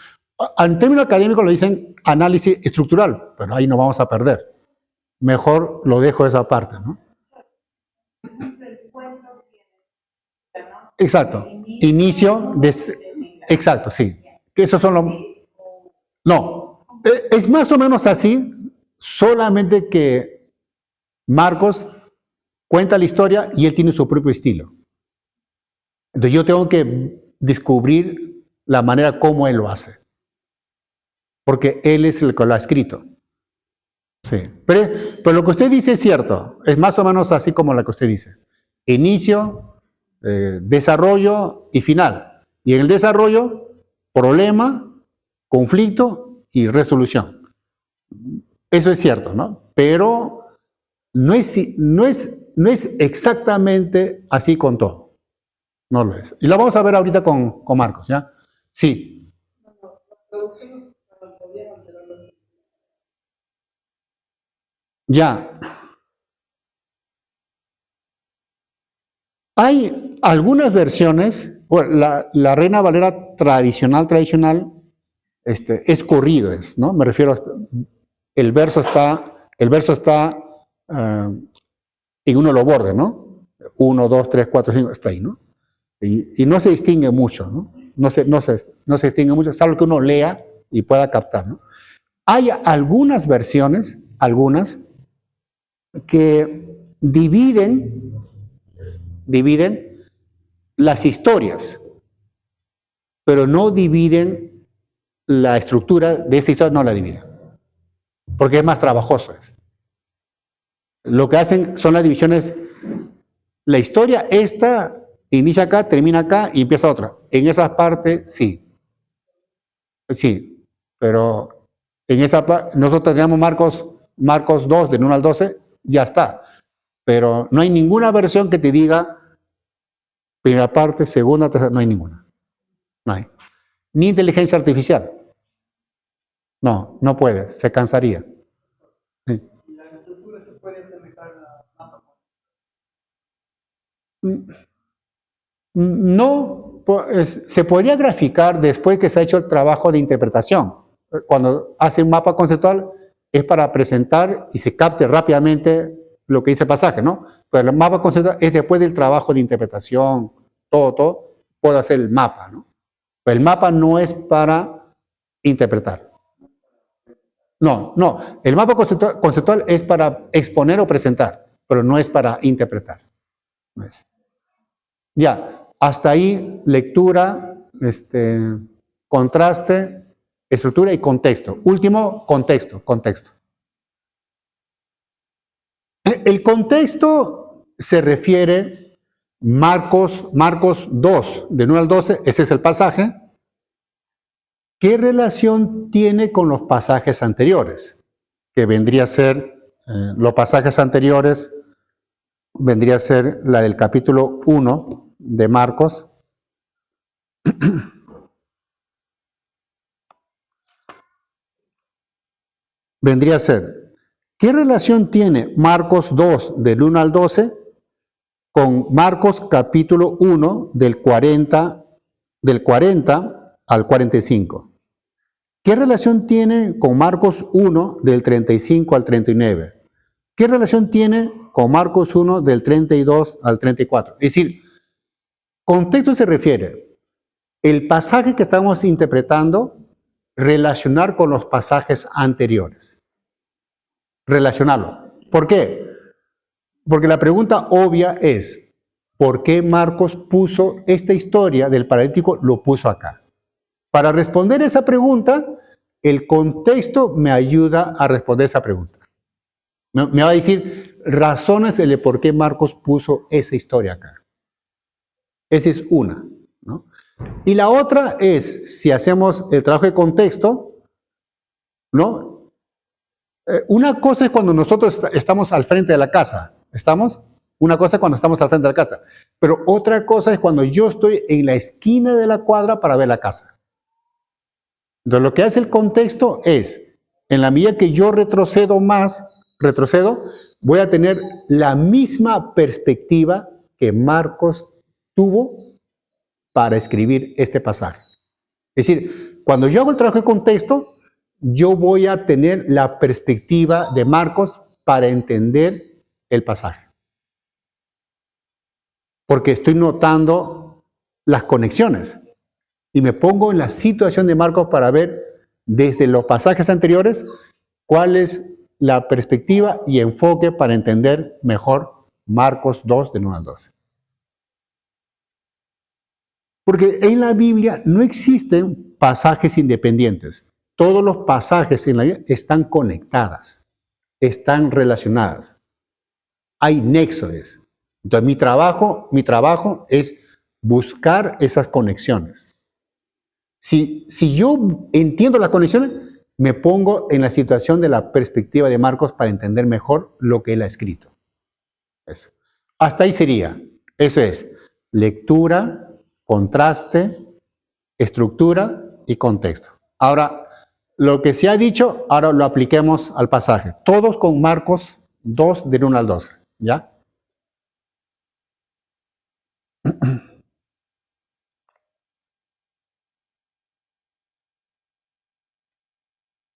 En términos académicos lo dicen análisis estructural, pero ahí nos vamos a perder. Mejor lo dejo esa parte, ¿no? Exacto. Inicio, exacto, sí. Esos son los. No, es más o menos así. Solamente que Marcos cuenta la historia y él tiene su propio estilo. Entonces yo tengo que descubrir la manera como él lo hace. Porque él es el que lo ha escrito. Sí. Pero lo que usted dice es cierto. Es más o menos así como lo que usted dice. Inicio, desarrollo y final. Y en el desarrollo, problema, conflicto y resolución. Eso es cierto, ¿no? Pero no es exactamente así con todo. No lo es. Y lo vamos a ver ahorita con Marcos, ¿ya? Sí. Ya. Hay algunas versiones, bueno, la Reina Valera tradicional, es corrido, ¿no? Me refiero a el verso está en uno lo borde, ¿no? 1, 2, 3, 4, 5, está ahí, ¿no? Y no se distingue mucho, ¿no? No se distingue mucho, salvo que uno lea y pueda captar, ¿no? Hay algunas versiones, que dividen las historias, pero no dividen la estructura de esa historia, no la dividen. Porque es más trabajoso. Lo que hacen son las divisiones. La historia esta inicia acá, termina acá y empieza otra. En esas partes, sí. Sí. Pero en nosotros teníamos Marcos 2, del 1 al 12, ya está. Pero no hay ninguna versión que te diga primera parte, segunda, tercera, no hay ninguna. No hay. Ni inteligencia artificial. No, no puede, se cansaría. Sí. La estructura se puede asemejar a mapa. No, se podría graficar después que se ha hecho el trabajo de interpretación. Cuando hace un mapa conceptual es para presentar y se capte rápidamente lo que dice el pasaje, ¿no? Pero el mapa conceptual es después del trabajo de interpretación, todo, puedo hacer el mapa, ¿no? Pero el mapa no es para interpretar. No, el mapa conceptual es para exponer o presentar, pero no es para interpretar. No es. Ya, hasta ahí lectura, contraste, estructura y contexto. Último, contexto. El contexto se refiere Marcos 2, del 1 al 12, ese es el pasaje. ¿Qué relación tiene con los pasajes anteriores? Que vendría a ser, los pasajes anteriores, vendría a ser la del capítulo 1 de Marcos. Vendría a ser, ¿qué relación tiene Marcos 2, del 1 al 12, con Marcos capítulo 1, del 40 al 45? ¿Qué relación tiene con Marcos 1, del 35 al 39? ¿Qué relación tiene con Marcos 1, del 32 al 34? Es decir, contexto se refiere el pasaje que estamos interpretando, relacionar con los pasajes anteriores. Relacionarlo. ¿Por qué? Porque la pregunta obvia es, ¿por qué Marcos puso esta historia del paralítico, lo puso acá? Para responder esa pregunta, el contexto me ayuda a responder esa pregunta. Me va a decir razones de por qué Marcos puso esa historia acá. Esa es una, ¿no? Y la otra es, si hacemos el trabajo de contexto, ¿no? Una cosa es cuando nosotros estamos al frente de la casa, ¿estamos? Una cosa es cuando estamos al frente de la casa, pero otra cosa es cuando yo estoy en la esquina de la cuadra para ver la casa. Entonces, lo que hace el contexto es, en la medida que yo retrocedo, voy a tener la misma perspectiva que Marcos tuvo para escribir este pasaje. Es decir, cuando yo hago el trabajo de contexto, yo voy a tener la perspectiva de Marcos para entender el pasaje. Porque estoy notando las conexiones. Y me pongo en la situación de Marcos para ver desde los pasajes anteriores cuál es la perspectiva y enfoque para entender mejor Marcos 2, del 1 al 12. Porque en la Biblia no existen pasajes independientes. Todos los pasajes en la Biblia están conectadas, están relacionadas. Hay nexos. Entonces mi trabajo es buscar esas conexiones. Si yo entiendo las conexiones, me pongo en la situación de la perspectiva de Marcos para entender mejor lo que él ha escrito. Eso. Hasta ahí sería. Eso es lectura, contraste, estructura y contexto. Ahora, lo que se ha dicho, ahora lo apliquemos al pasaje. Todos con Marcos 2, del 1 al 12. ¿Ya?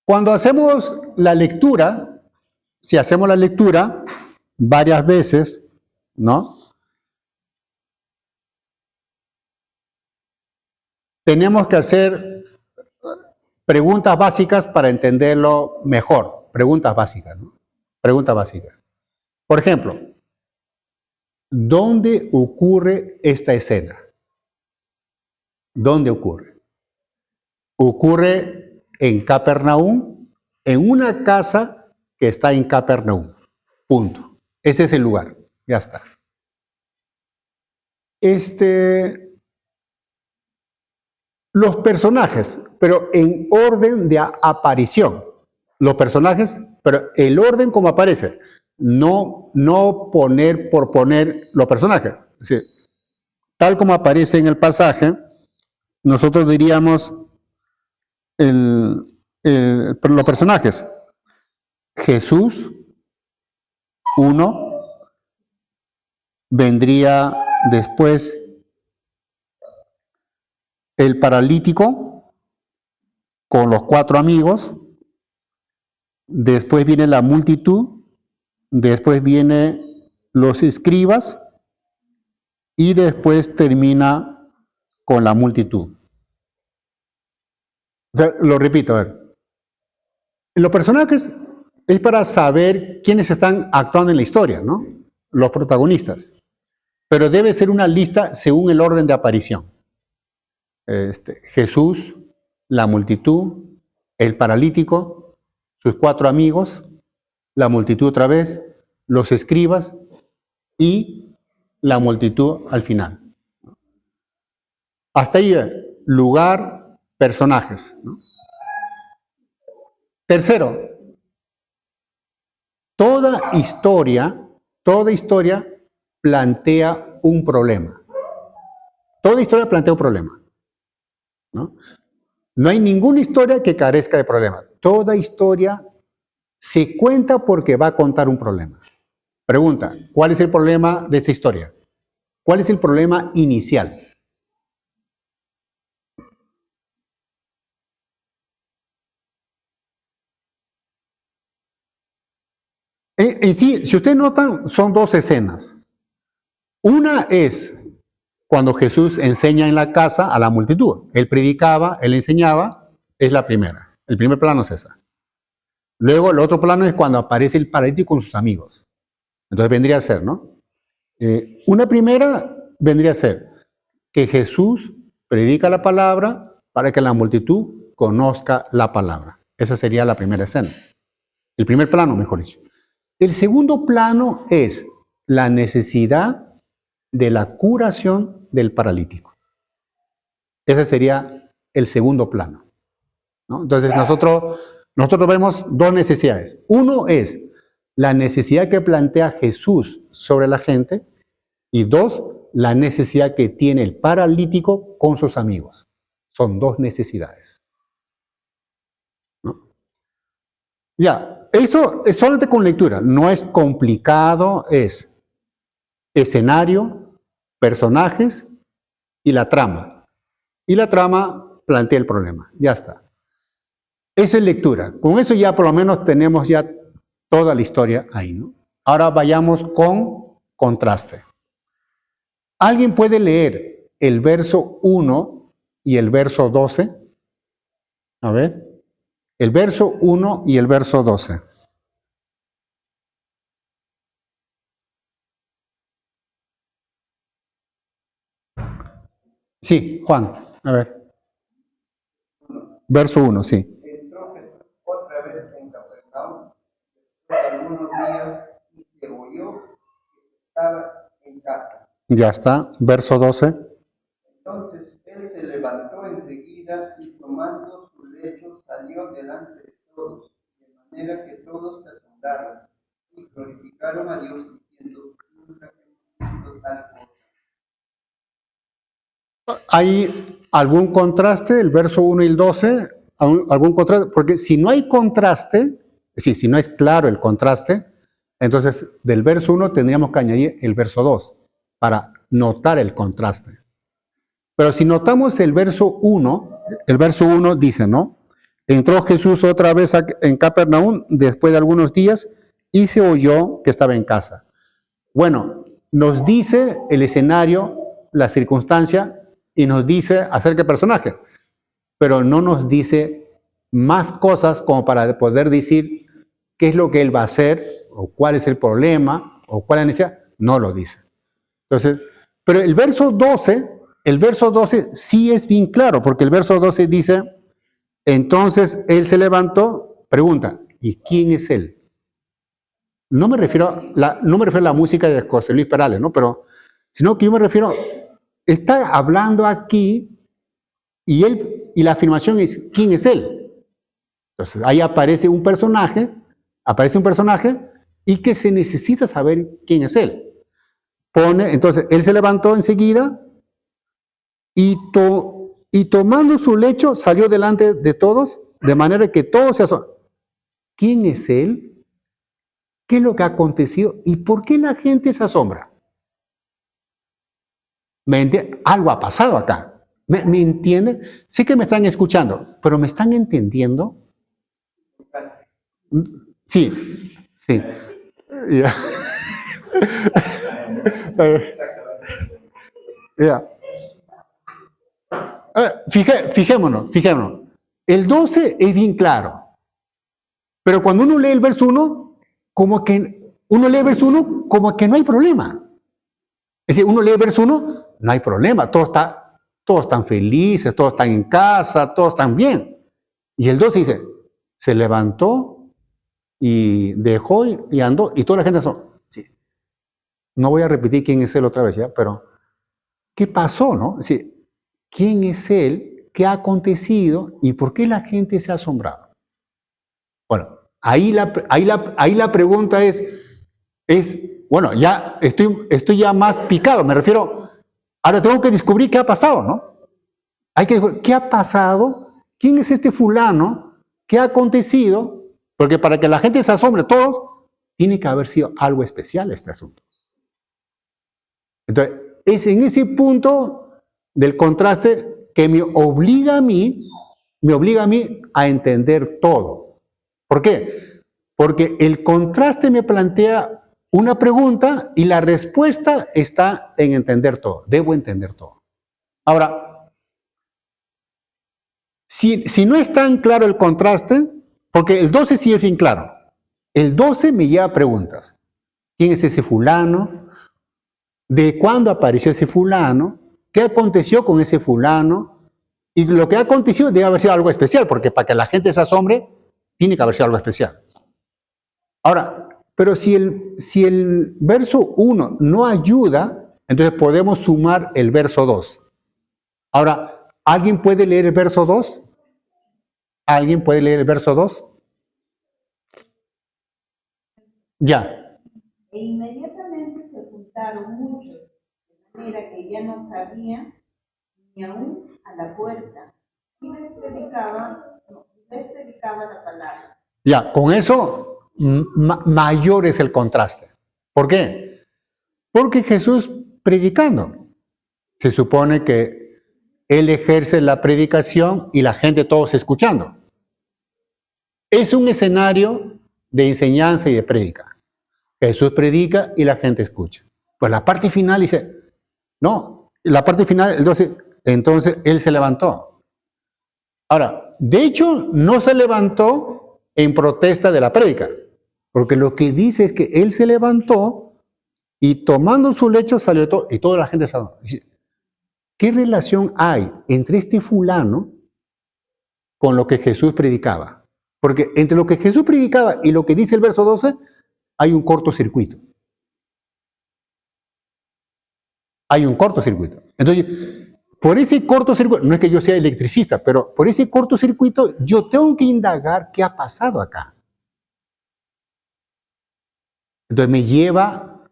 Cuando hacemos la lectura, si hacemos la lectura varias veces, ¿no? Tenemos que hacer preguntas básicas para entenderlo mejor. Preguntas básicas, ¿no? Preguntas básicas. Por ejemplo, ¿dónde ocurre esta escena? ¿Dónde ocurre? Ocurre en Capernaum, en una casa que está en Capernaum. Punto. Ese es el lugar. Ya está. Los personajes, pero en orden de aparición. Los personajes, pero el orden como aparece. No poner por poner los personajes. Es decir, tal como aparece en el pasaje, nosotros diríamos los personajes. Jesús, uno, vendría después el paralítico con los 4 amigos, después viene la multitud, después viene los escribas y después termina con la multitud. O sea, lo repito, a ver. Los personajes es para saber quiénes están actuando en la historia, ¿no? Los protagonistas. Pero debe ser una lista según el orden de aparición. Jesús, la multitud, el paralítico, sus 4 amigos, la multitud otra vez, los escribas y la multitud al final. Hasta ahí, lugar, personajes, ¿no? Tercero, toda historia plantea un problema. Toda historia plantea un problema. No hay ninguna historia que carezca de problema. Toda historia se cuenta porque va a contar un problema. Pregunta, ¿cuál es el problema de esta historia? ¿Cuál es el problema inicial? En sí, si ustedes notan, son 2 escenas. Una es cuando Jesús enseña en la casa a la multitud. Él predicaba, él enseñaba, es la primera. El primer plano es esa. Luego el otro plano es cuando aparece el paralítico con sus amigos. Entonces vendría a ser, ¿no? Una primera vendría a ser que Jesús predica la palabra para que la multitud conozca la palabra. Esa sería la primera escena. El primer plano, mejor dicho. El segundo plano es la necesidad de la curación del paralítico. Ese sería el segundo plano, ¿no? Entonces nosotros vemos 2 necesidades. Uno es la necesidad que plantea Jesús sobre la gente y 2, la necesidad que tiene el paralítico con sus amigos. Son 2 necesidades, ¿no? Ya, eso es solamente con lectura, no es complicado, es escenario, personajes y la trama. Y la trama plantea el problema, ya está. Eso es lectura. Con eso ya por lo menos tenemos ya toda la historia ahí, ¿no? Ahora vayamos con contraste. ¿Alguien puede leer el verso 1 y el verso 12? A ver, el verso 1 y el verso 12. Sí, Juan, a ver. Verso 1, sí. Entró Jesús otra vez en Capernaum después de algunos días y se oyó que estaba en casa. Ya está, verso 12. Entonces él se levantó enseguida y tomando su lecho salió delante de todos, de manera que todos se asombraron y glorificaron a Dios diciendo, nunca hemos visto tal cosa. ¿Hay algún contraste, el verso 1 y el 12? ¿Algún contraste? Porque si no hay contraste, es decir, si no es claro el contraste, entonces del verso 1 tendríamos que añadir el verso 2 para notar el contraste. Pero si notamos el verso 1 dice, ¿no? Entró Jesús otra vez en Capernaum después de algunos días y se oyó que estaba en casa. Bueno, nos dice el escenario, la circunstancia, y nos dice acerca del personaje, pero no nos dice más cosas como para poder decir qué es lo que él va a hacer, o cuál es el problema, o cuál es la necesidad. No lo dice. Entonces, pero el verso 12 sí es bien claro, porque el verso 12 dice, entonces él se levantó, pregunta, ¿y quién es él? No me refiero a la música de José Luis Perales, ¿no? Pero, sino que yo me refiero, está hablando aquí y la afirmación es, ¿quién es él? Entonces, ahí aparece un personaje, y que se necesita saber quién es él. Entonces, él se levantó enseguida y tomando su lecho salió delante de todos, de manera que todos se asombran. ¿Quién es él? ¿Qué es lo que ha acontecido? ¿Y por qué la gente se asombra? ¿Me entiende? Algo ha pasado acá. ¿Me entienden? Sé que me están escuchando, pero ¿me están entendiendo? Sí, sí. Ya. Ya. Fijémonos. El 12 es bien claro. Pero cuando uno lee el verso 1, como que no hay problema. Es decir, uno lee el verso 1, no hay problema, todos están felices, todos están en casa, todos están bien. Y el 12 dice, se levantó y dejó y andó, y toda la gente sí. No voy a repetir quién es él otra vez, ¿ya? Pero, ¿qué pasó, no? Es decir, ¿quién es él? ¿Qué ha acontecido? ¿Y por qué la gente se ha asombrado? Bueno, ahí la pregunta es, bueno, ya estoy ya más picado, me refiero, ahora tengo que descubrir qué ha pasado, ¿no? Hay que descubrir qué ha pasado, quién es este fulano, qué ha acontecido, porque para que la gente se asombre todos, tiene que haber sido algo especial este asunto. Entonces, es en ese punto del contraste que me obliga a mí a entender todo. ¿Por qué? Porque el contraste me plantea una pregunta y la respuesta está en entender todo. Debo entender todo. Ahora, si no es tan claro el contraste, porque el 12 sí es bien claro. El 12 me lleva a preguntas. ¿Quién es ese fulano? ¿De cuándo apareció ese fulano? ¿Qué aconteció con ese fulano? Y lo que ha acontecido debe haber sido algo especial, porque para que la gente se asombre, tiene que haber sido algo especial. Ahora, pero si el verso 1 no ayuda, entonces podemos sumar el verso 2. Ahora, ¿alguien puede leer el verso 2? ¿Alguien puede leer el verso 2? Ya. E inmediatamente se juntaron muchos, de manera que ya no cabían ni aún a la puerta, y les predicaba la palabra. Ya, con eso mayor es el contraste. ¿Por qué? Porque Jesús predicando. Se supone que Él ejerce la predicación y la gente todos escuchando. Es un escenario de enseñanza y de prédica. Jesús predica y la gente escucha. Pues la parte final dice, no, la parte final, entonces Él se levantó. Ahora, de hecho, no se levantó en protesta de la prédica, porque lo que dice es que Él se levantó y tomando su lecho salió todo, y toda la gente se adoró. ¿Qué relación hay entre este fulano con lo que Jesús predicaba? Porque entre lo que Jesús predicaba y lo que dice el verso 12, hay un cortocircuito. Hay un cortocircuito. Entonces, por ese cortocircuito, no es que yo sea electricista, pero por ese cortocircuito yo tengo que indagar qué ha pasado acá. Entonces me lleva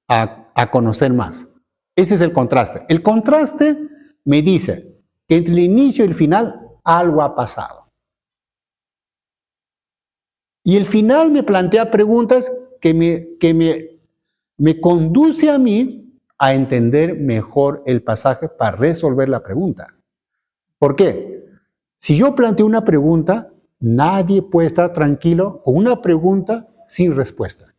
a conocer más. Ese es el contraste. El contraste me dice que entre el inicio y el final algo ha pasado. Y el final me plantea preguntas que me conduce a mí a entender mejor el pasaje para resolver la pregunta. ¿Por qué? Si yo planteo una pregunta, nadie puede estar tranquilo con una pregunta sin respuesta.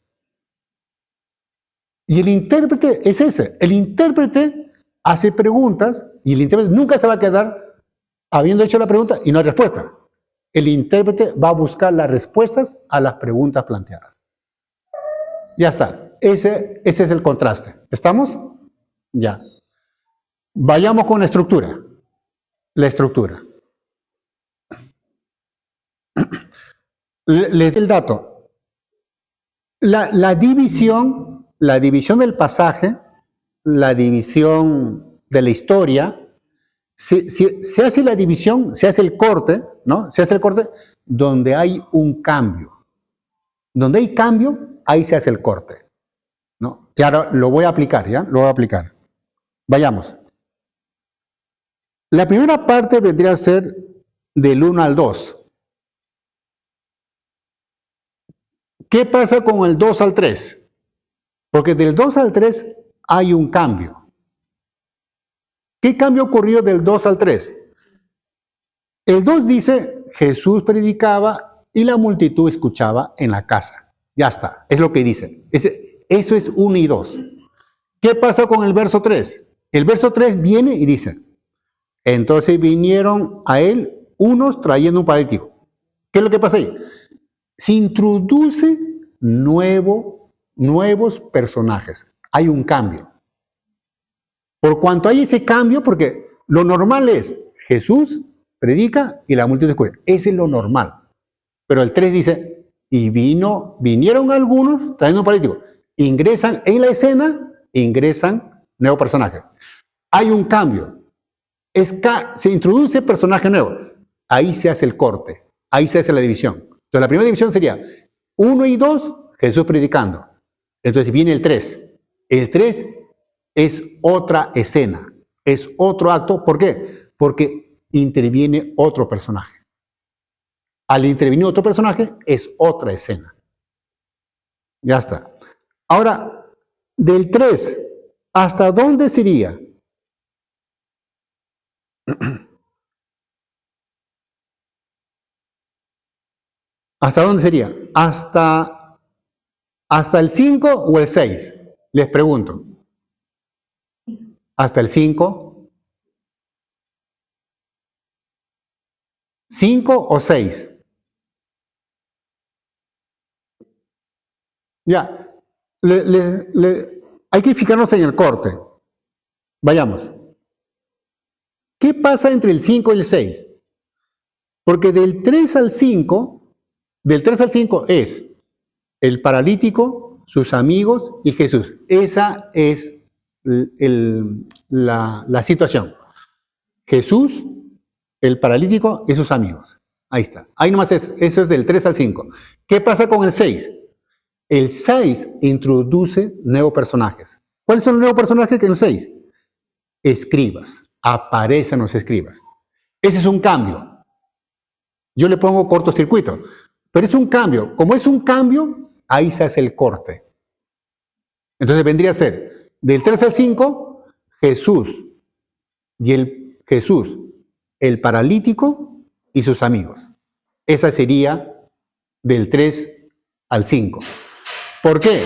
Y el intérprete es ese. El intérprete hace preguntas y el intérprete nunca se va a quedar habiendo hecho la pregunta y no hay respuesta. El intérprete va a buscar las respuestas a las preguntas planteadas. Ya está. Ese es el contraste. ¿Estamos? Ya. Vayamos con la estructura. La estructura. Les doy el dato. La división del pasaje, la división de la historia, se hace la división, se hace el corte, ¿no? Se hace el corte donde hay un cambio. Donde hay cambio, ahí se hace el corte, ¿no? Y ahora lo voy a aplicar, ¿ya? Lo voy a aplicar. Vayamos. La primera parte vendría a ser del 1 al 2. ¿Qué pasa con el 2 al 3? Porque del 2 al 3 hay un cambio. ¿Qué cambio ocurrió del 2 al 3? El 2 dice, Jesús predicaba y la multitud escuchaba en la casa. Ya está, es lo que dice. Eso es 1 y 2. ¿Qué pasa con el verso 3? El verso 3 viene y dice, entonces vinieron a él unos trayendo un paralítico. ¿Qué es lo que pasa ahí? Se introduce nuevos personajes. Hay un cambio. Por cuanto hay ese cambio, porque lo normal es Jesús predica y la multitud escucha. Ese es lo normal. Pero el 3 dice, y vinieron algunos trayendo un paralítico. Ingresan en la escena, ingresan nuevos personajes. Hay un cambio. Se introduce personaje nuevo. Ahí se hace el corte. Ahí se hace la división. Entonces la primera división sería 1 y 2, Jesús predicando. Entonces viene el 3. El 3 es otra escena, es otro acto. ¿Por qué? Porque interviene otro personaje. Al intervenir otro personaje es otra escena. Ya está. Ahora, del 3, ¿hasta dónde sería? ¿Hasta dónde sería? ¿Hasta el 5 o el 6? Les pregunto. ¿Hasta el 5? ¿5 o 6? Ya. Hay que fijarnos en el corte. Vayamos. ¿Qué pasa entre el 5 y el 6? Porque del 3 al 5 es el paralítico, sus amigos y Jesús. Esa es la situación. Jesús, el paralítico y sus amigos. Ahí está. Ahí nomás eso es del 3 al 5. ¿Qué pasa con el 6? El 6 introduce nuevos personajes. ¿Cuáles son los nuevos personajes que en el 6? Escribas. Aparecen los escribas. Ese es un cambio. Yo le pongo cortocircuito. Pero es un cambio. Como es un cambio, ahí se hace el corte. Entonces vendría a ser del 3 al 5, Jesús, el paralítico y sus amigos. Esa sería del 3 al 5. ¿Por qué?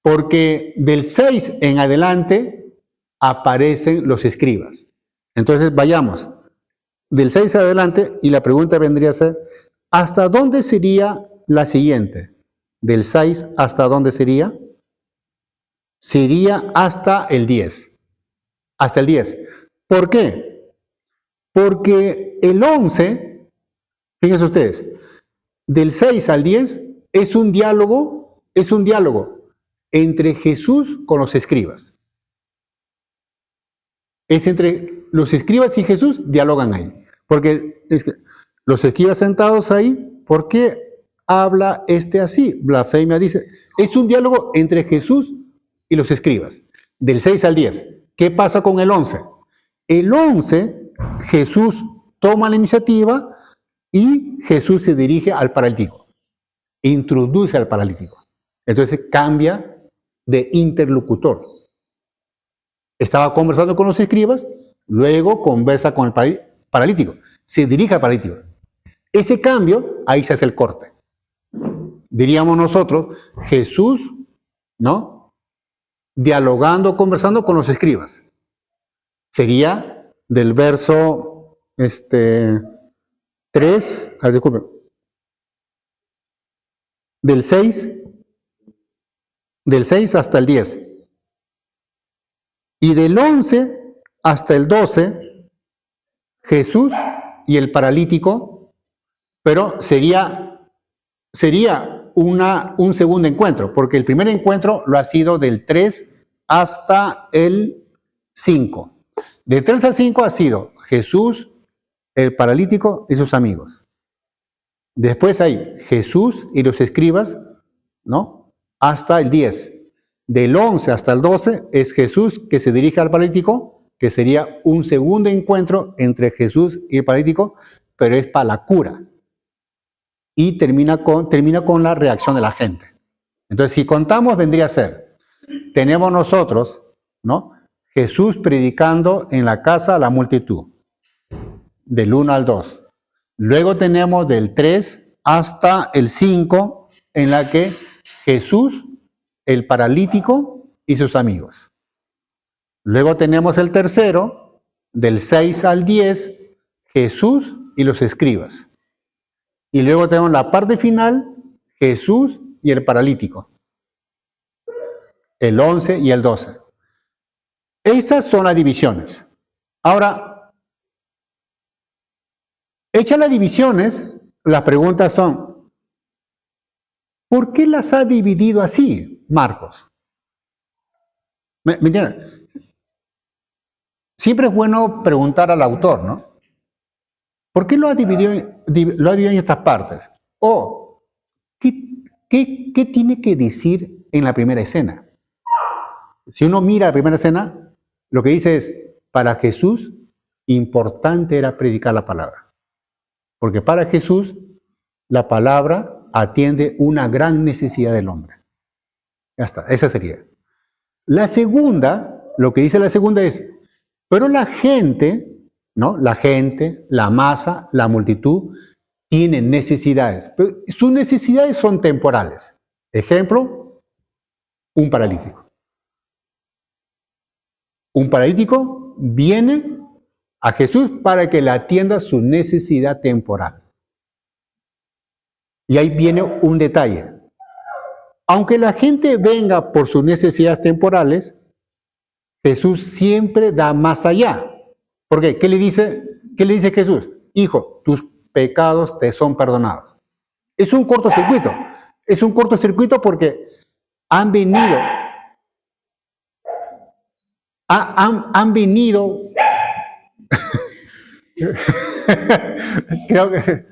Porque del 6 en adelante aparecen los escribas. Entonces vayamos del 6 adelante y la pregunta vendría a ser, ¿hasta dónde sería la siguiente? Del 6 ¿hasta dónde sería? Sería hasta el 10. Hasta el 10. ¿Por qué? Porque el 11, fíjense ustedes, del 6 al 10 es un diálogo entre Jesús con los escribas. Es entre los escribas y Jesús dialogan ahí. Porque los escribas sentados ahí, ¿por qué habla así? Blasfemia dice. Es un diálogo entre Jesús y los escribas. Del 6 al 10. ¿Qué pasa con el 11? El 11, Jesús toma la iniciativa y Jesús se dirige al paralítico. Introduce al paralítico. Entonces cambia de interlocutor. Estaba conversando con los escribas, luego conversa con el paralítico. Se dirige al paralítico. Ese cambio, ahí se hace el corte. Diríamos nosotros, Jesús, ¿no? Dialogando, conversando con los escribas. Sería del verso 3, disculpen, del 6 hasta el 10. Y del 11 hasta el 12, Jesús y el paralítico, pero sería un segundo encuentro, porque el primer encuentro lo ha sido del 3 hasta el 5. Del 3 al 5 ha sido Jesús, el paralítico y sus amigos. Después hay Jesús y los escribas, ¿no? Hasta el 10. Del 11 hasta el 12 es Jesús que se dirige al paralítico, que sería un segundo encuentro entre Jesús y el paralítico, pero es para la cura. Y termina con la reacción de la gente. Entonces, si contamos, vendría a ser, tenemos nosotros, ¿no? Jesús predicando en la casa a la multitud, del 1 al 2. Luego tenemos del 3 hasta el 5, en la que Jesús, el paralítico y sus amigos. Luego tenemos el tercero, del 6 al 10, Jesús y los escribas. Y luego tenemos la parte final, Jesús y el paralítico. El 11 y el 12. Esas son las divisiones. Ahora, hechas las divisiones, las preguntas son, ¿por qué las ha dividido así, Marcos? ¿Me entienden? Siempre es bueno preguntar al autor, ¿no? ¿Por qué lo ha dividido en estas partes? O, ¿qué tiene que decir en la primera escena? Si uno mira la primera escena, lo que dice es, para Jesús, importante era predicar la palabra. Porque para Jesús, la palabra atiende una gran necesidad del hombre. Ya está, esa sería. La segunda, lo que dice la segunda es, pero la gente, ¿no? La gente, la masa, la multitud, tienen necesidades. Pero sus necesidades son temporales. Ejemplo, un paralítico. Un paralítico viene a Jesús para que le atienda su necesidad temporal. Y ahí viene un detalle. Aunque la gente venga por sus necesidades temporales, Jesús siempre da más allá. ¿Por qué? ¿Qué le dice Jesús? Hijo, tus pecados te son perdonados. Es un cortocircuito. Es un cortocircuito porque han venido... Han venido... Creo que...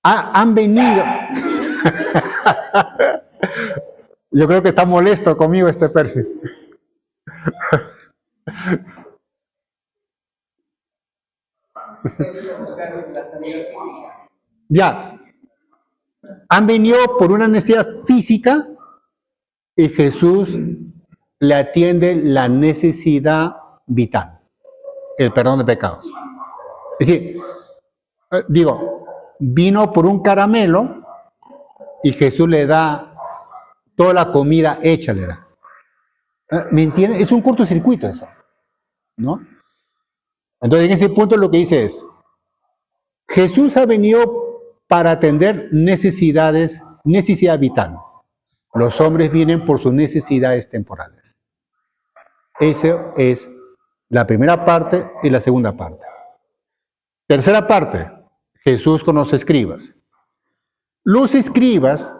Han venido... Yo creo que está molesto conmigo este Percy. Ya. Han venido por una necesidad física y Jesús le atiende la necesidad vital, el perdón de pecados. Es decir, vino por un caramelo y Jesús le da toda la comida hecha, le da. ¿Me entienden? Es un cortocircuito eso, ¿no? Entonces, en ese punto lo que dice es, Jesús ha venido para atender necesidad vital. Los hombres vienen por sus necesidades temporales. Esa es la primera parte y la segunda parte. Tercera parte, Jesús con los escribas. Los escribas,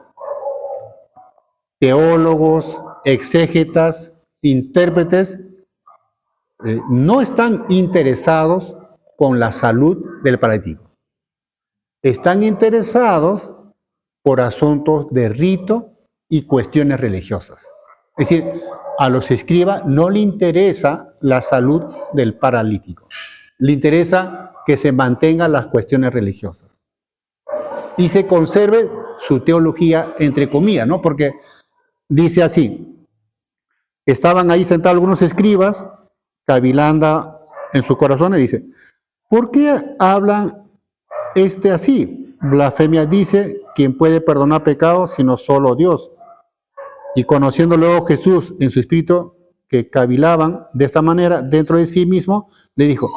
teólogos, exégetas, intérpretes, no están interesados con la salud del paralítico. Están interesados por asuntos de rito y cuestiones religiosas. Es decir, a los escribas no le interesa la salud del paralítico. Le interesa que se mantengan las cuestiones religiosas. Y se conserve su teología entre comillas, ¿no? Porque dice así, estaban ahí sentados algunos escribas, cavilanda en su corazón y dice, ¿por qué hablan así? Blasfemia dice, ¿quién puede perdonar pecados sino solo Dios? Y conociendo luego Jesús en su espíritu que cavilaban de esta manera dentro de sí mismo, le dijo,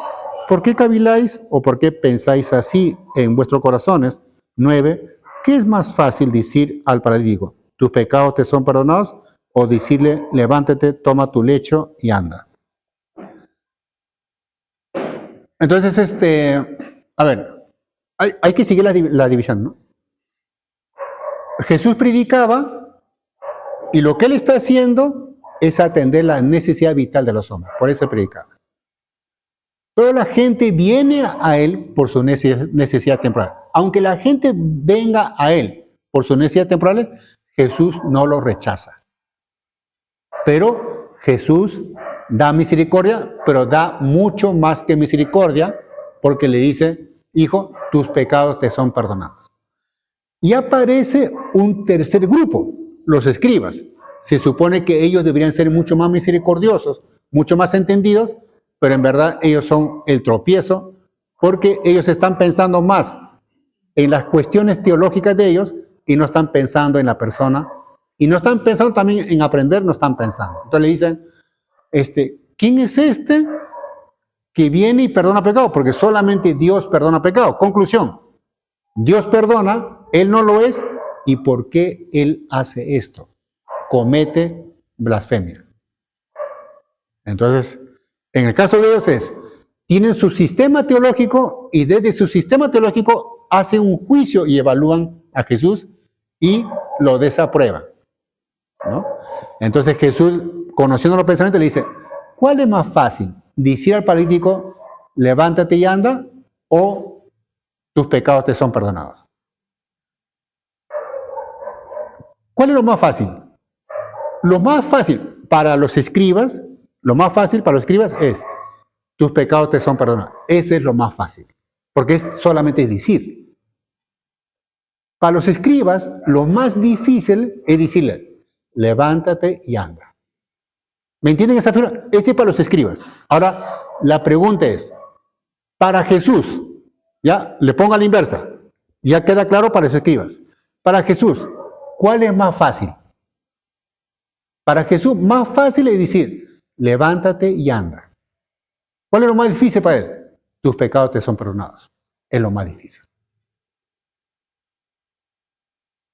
¿por qué caviláis o por qué pensáis así en vuestros corazones? 9. ¿Qué es más fácil decir al paralítico, tus pecados te son perdonados? O decirle, levántate, toma tu lecho y anda. Entonces, a ver, hay que seguir la división, ¿no? Jesús predicaba y lo que él está haciendo es atender la necesidad vital de los hombres. Por eso predicaba. Toda la gente viene a Él por su necesidad temporal. Aunque la gente venga a Él por su necesidad temporal, Jesús no lo rechaza. Pero Jesús da misericordia, pero da mucho más que misericordia, porque le dice, hijo, tus pecados te son perdonados. Y aparece un tercer grupo, los escribas. Se supone que ellos deberían ser mucho más misericordiosos, mucho más entendidos, pero en verdad ellos son el tropiezo, porque ellos están pensando más en las cuestiones teológicas de ellos y no están pensando en la persona, y no están pensando también en aprender, no están pensando. Entonces le dicen, ¿quién es este que viene y perdona pecado? Porque solamente Dios perdona pecado. Conclusión, Dios perdona, Él no lo es, ¿y por qué Él hace esto? Comete blasfemia. Entonces, en el caso de ellos tienen su sistema teológico y desde su sistema teológico hacen un juicio y evalúan a Jesús y lo desaprueban, ¿no? Entonces Jesús, conociendo los pensamientos, le dice, ¿cuál es más fácil? ¿Decir al paralítico, levántate y anda, o tus pecados te son perdonados? ¿Cuál es lo más fácil? Lo más fácil para los escribas, es, tus pecados te son perdonados. Ese es lo más fácil, porque solamente es decir. Para los escribas, lo más difícil es decirle, levántate y anda. ¿Me entienden esa figura? Ese es para los escribas. Ahora, la pregunta es, para Jesús, ya, le pongo a la inversa, ya queda claro para los escribas. Para Jesús, ¿cuál es más fácil? Para Jesús, más fácil es decir, levántate y anda. ¿Cuál es lo más difícil para Él? Tus pecados te son perdonados. Es lo más difícil.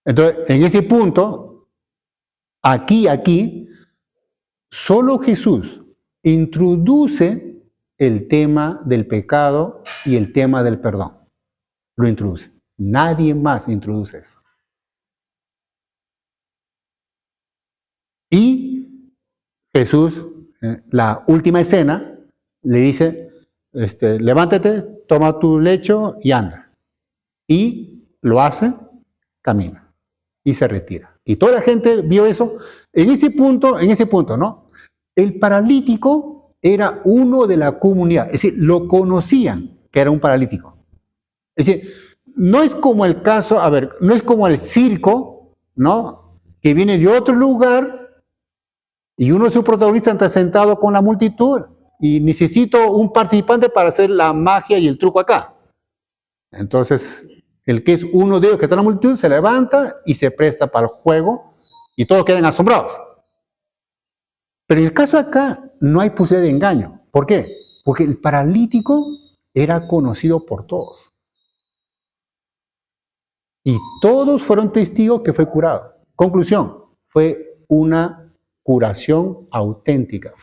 Entonces, en ese punto, aquí, solo Jesús introduce el tema del pecado y el tema del perdón. Lo introduce. Nadie más introduce eso. Y Jesús, en la última escena, le dice, levántate, toma tu lecho y anda. Y lo hace, camina y se retira. Y toda la gente vio eso. En ese punto, ¿no? El paralítico era uno de la comunidad. Es decir, lo conocían que era un paralítico. Es decir, no es como el caso, no es como el circo, ¿no? Que viene de otro lugar y uno de sus protagonistas está sentado con la multitud y necesito un participante para hacer la magia y el truco acá. Entonces, el que es uno de ellos que está en la multitud se levanta y se presta para el juego y todos quedan asombrados. Pero en el caso acá no hay posibilidad de engaño. ¿Por qué? Porque el paralítico era conocido por todos. Y todos fueron testigos que fue curado. Conclusión, fue una curación auténtica.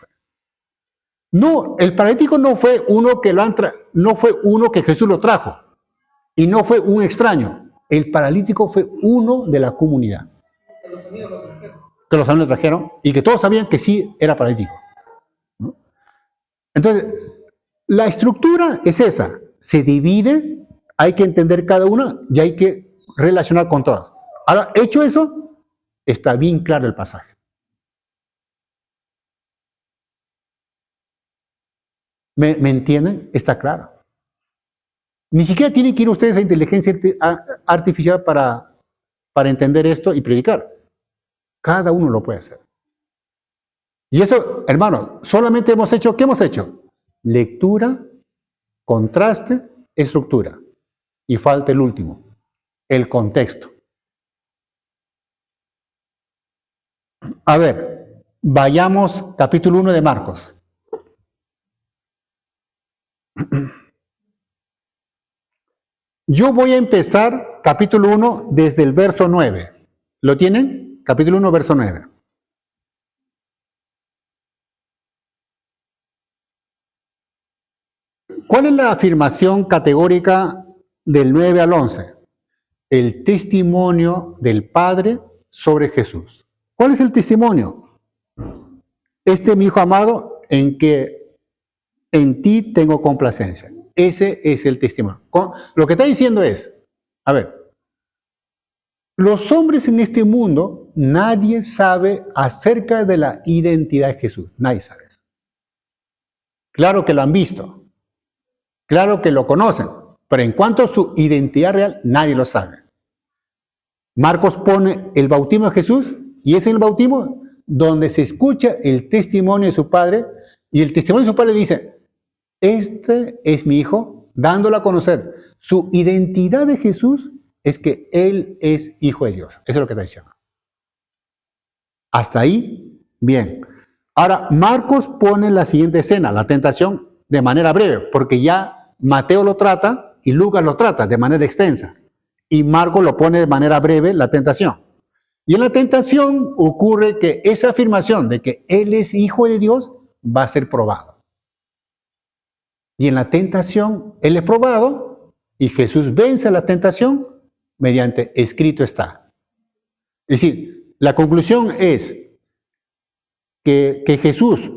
No, el paralítico no fue uno que Jesús lo trajo. Y no fue un extraño. El paralítico fue uno de la comunidad. Que los amigos lo trajeron y que todos sabían que sí era paralítico, ¿no? Entonces, la estructura es esa. Se divide, hay que entender cada una y hay que relacionar con todas. Ahora, hecho eso, está bien claro el pasaje. ¿Me entienden? Está claro. Ni siquiera tienen que ir ustedes a inteligencia artificial para entender esto y predicar. Cada uno lo puede hacer. Y eso, hermano, solamente hemos hecho, ¿qué hemos hecho? Lectura, contraste, estructura. Y falta el último, el contexto. A ver, vayamos capítulo 1 de Marcos. Yo voy a empezar capítulo 1 desde el verso 9. ¿Lo tienen? Capítulo 1, verso 9. ¿Cuál es la afirmación categórica del 9 al 11? El testimonio del Padre sobre Jesús. ¿Cuál es el testimonio? este es mi Hijo amado en que en ti tengo complacencia. Ese es el testimonio. Lo que está diciendo es, a ver, los hombres en este mundo, nadie sabe acerca de la identidad de Jesús. Nadie sabe eso. Claro que lo han visto. Claro que lo conocen. Pero en cuanto a su identidad real, nadie lo sabe. Marcos pone el bautismo de Jesús y es en el bautismo donde se escucha el testimonio de su padre y el testimonio de su padre le dice, este es mi hijo, dándolo a conocer. Su identidad de Jesús es que Él es hijo de Dios. Eso es lo que está diciendo. Hasta ahí, bien. Ahora, Marcos pone la siguiente escena, la tentación, de manera breve, porque ya Mateo lo trata y Lucas lo trata de manera extensa. Y Marcos lo pone de manera breve, la tentación. Y en la tentación ocurre que esa afirmación de que Él es hijo de Dios va a ser probado. Y en la tentación, Él es probado y Jesús vence la tentación mediante escrito está. Es decir, la conclusión es que Jesús,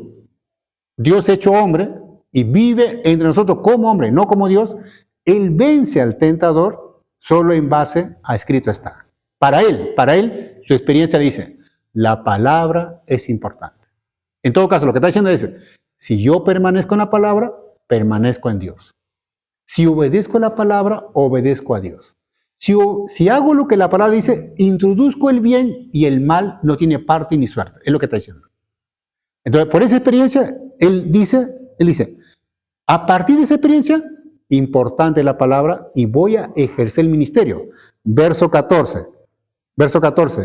Dios hecho hombre, y vive entre nosotros como hombre, no como Dios, Él vence al tentador solo en base a escrito está. Para él, su experiencia le dice, la palabra es importante. En todo caso, lo que está diciendo es, si yo permanezco en la palabra, permanezco en Dios. Si obedezco la palabra, obedezco a Dios. Si hago lo que la palabra dice, introduzco el bien y el mal no tiene parte ni suerte. Es lo que está diciendo. Entonces, por esa experiencia, él dice, a partir de esa experiencia, importante la palabra y voy a ejercer el ministerio. Verso 14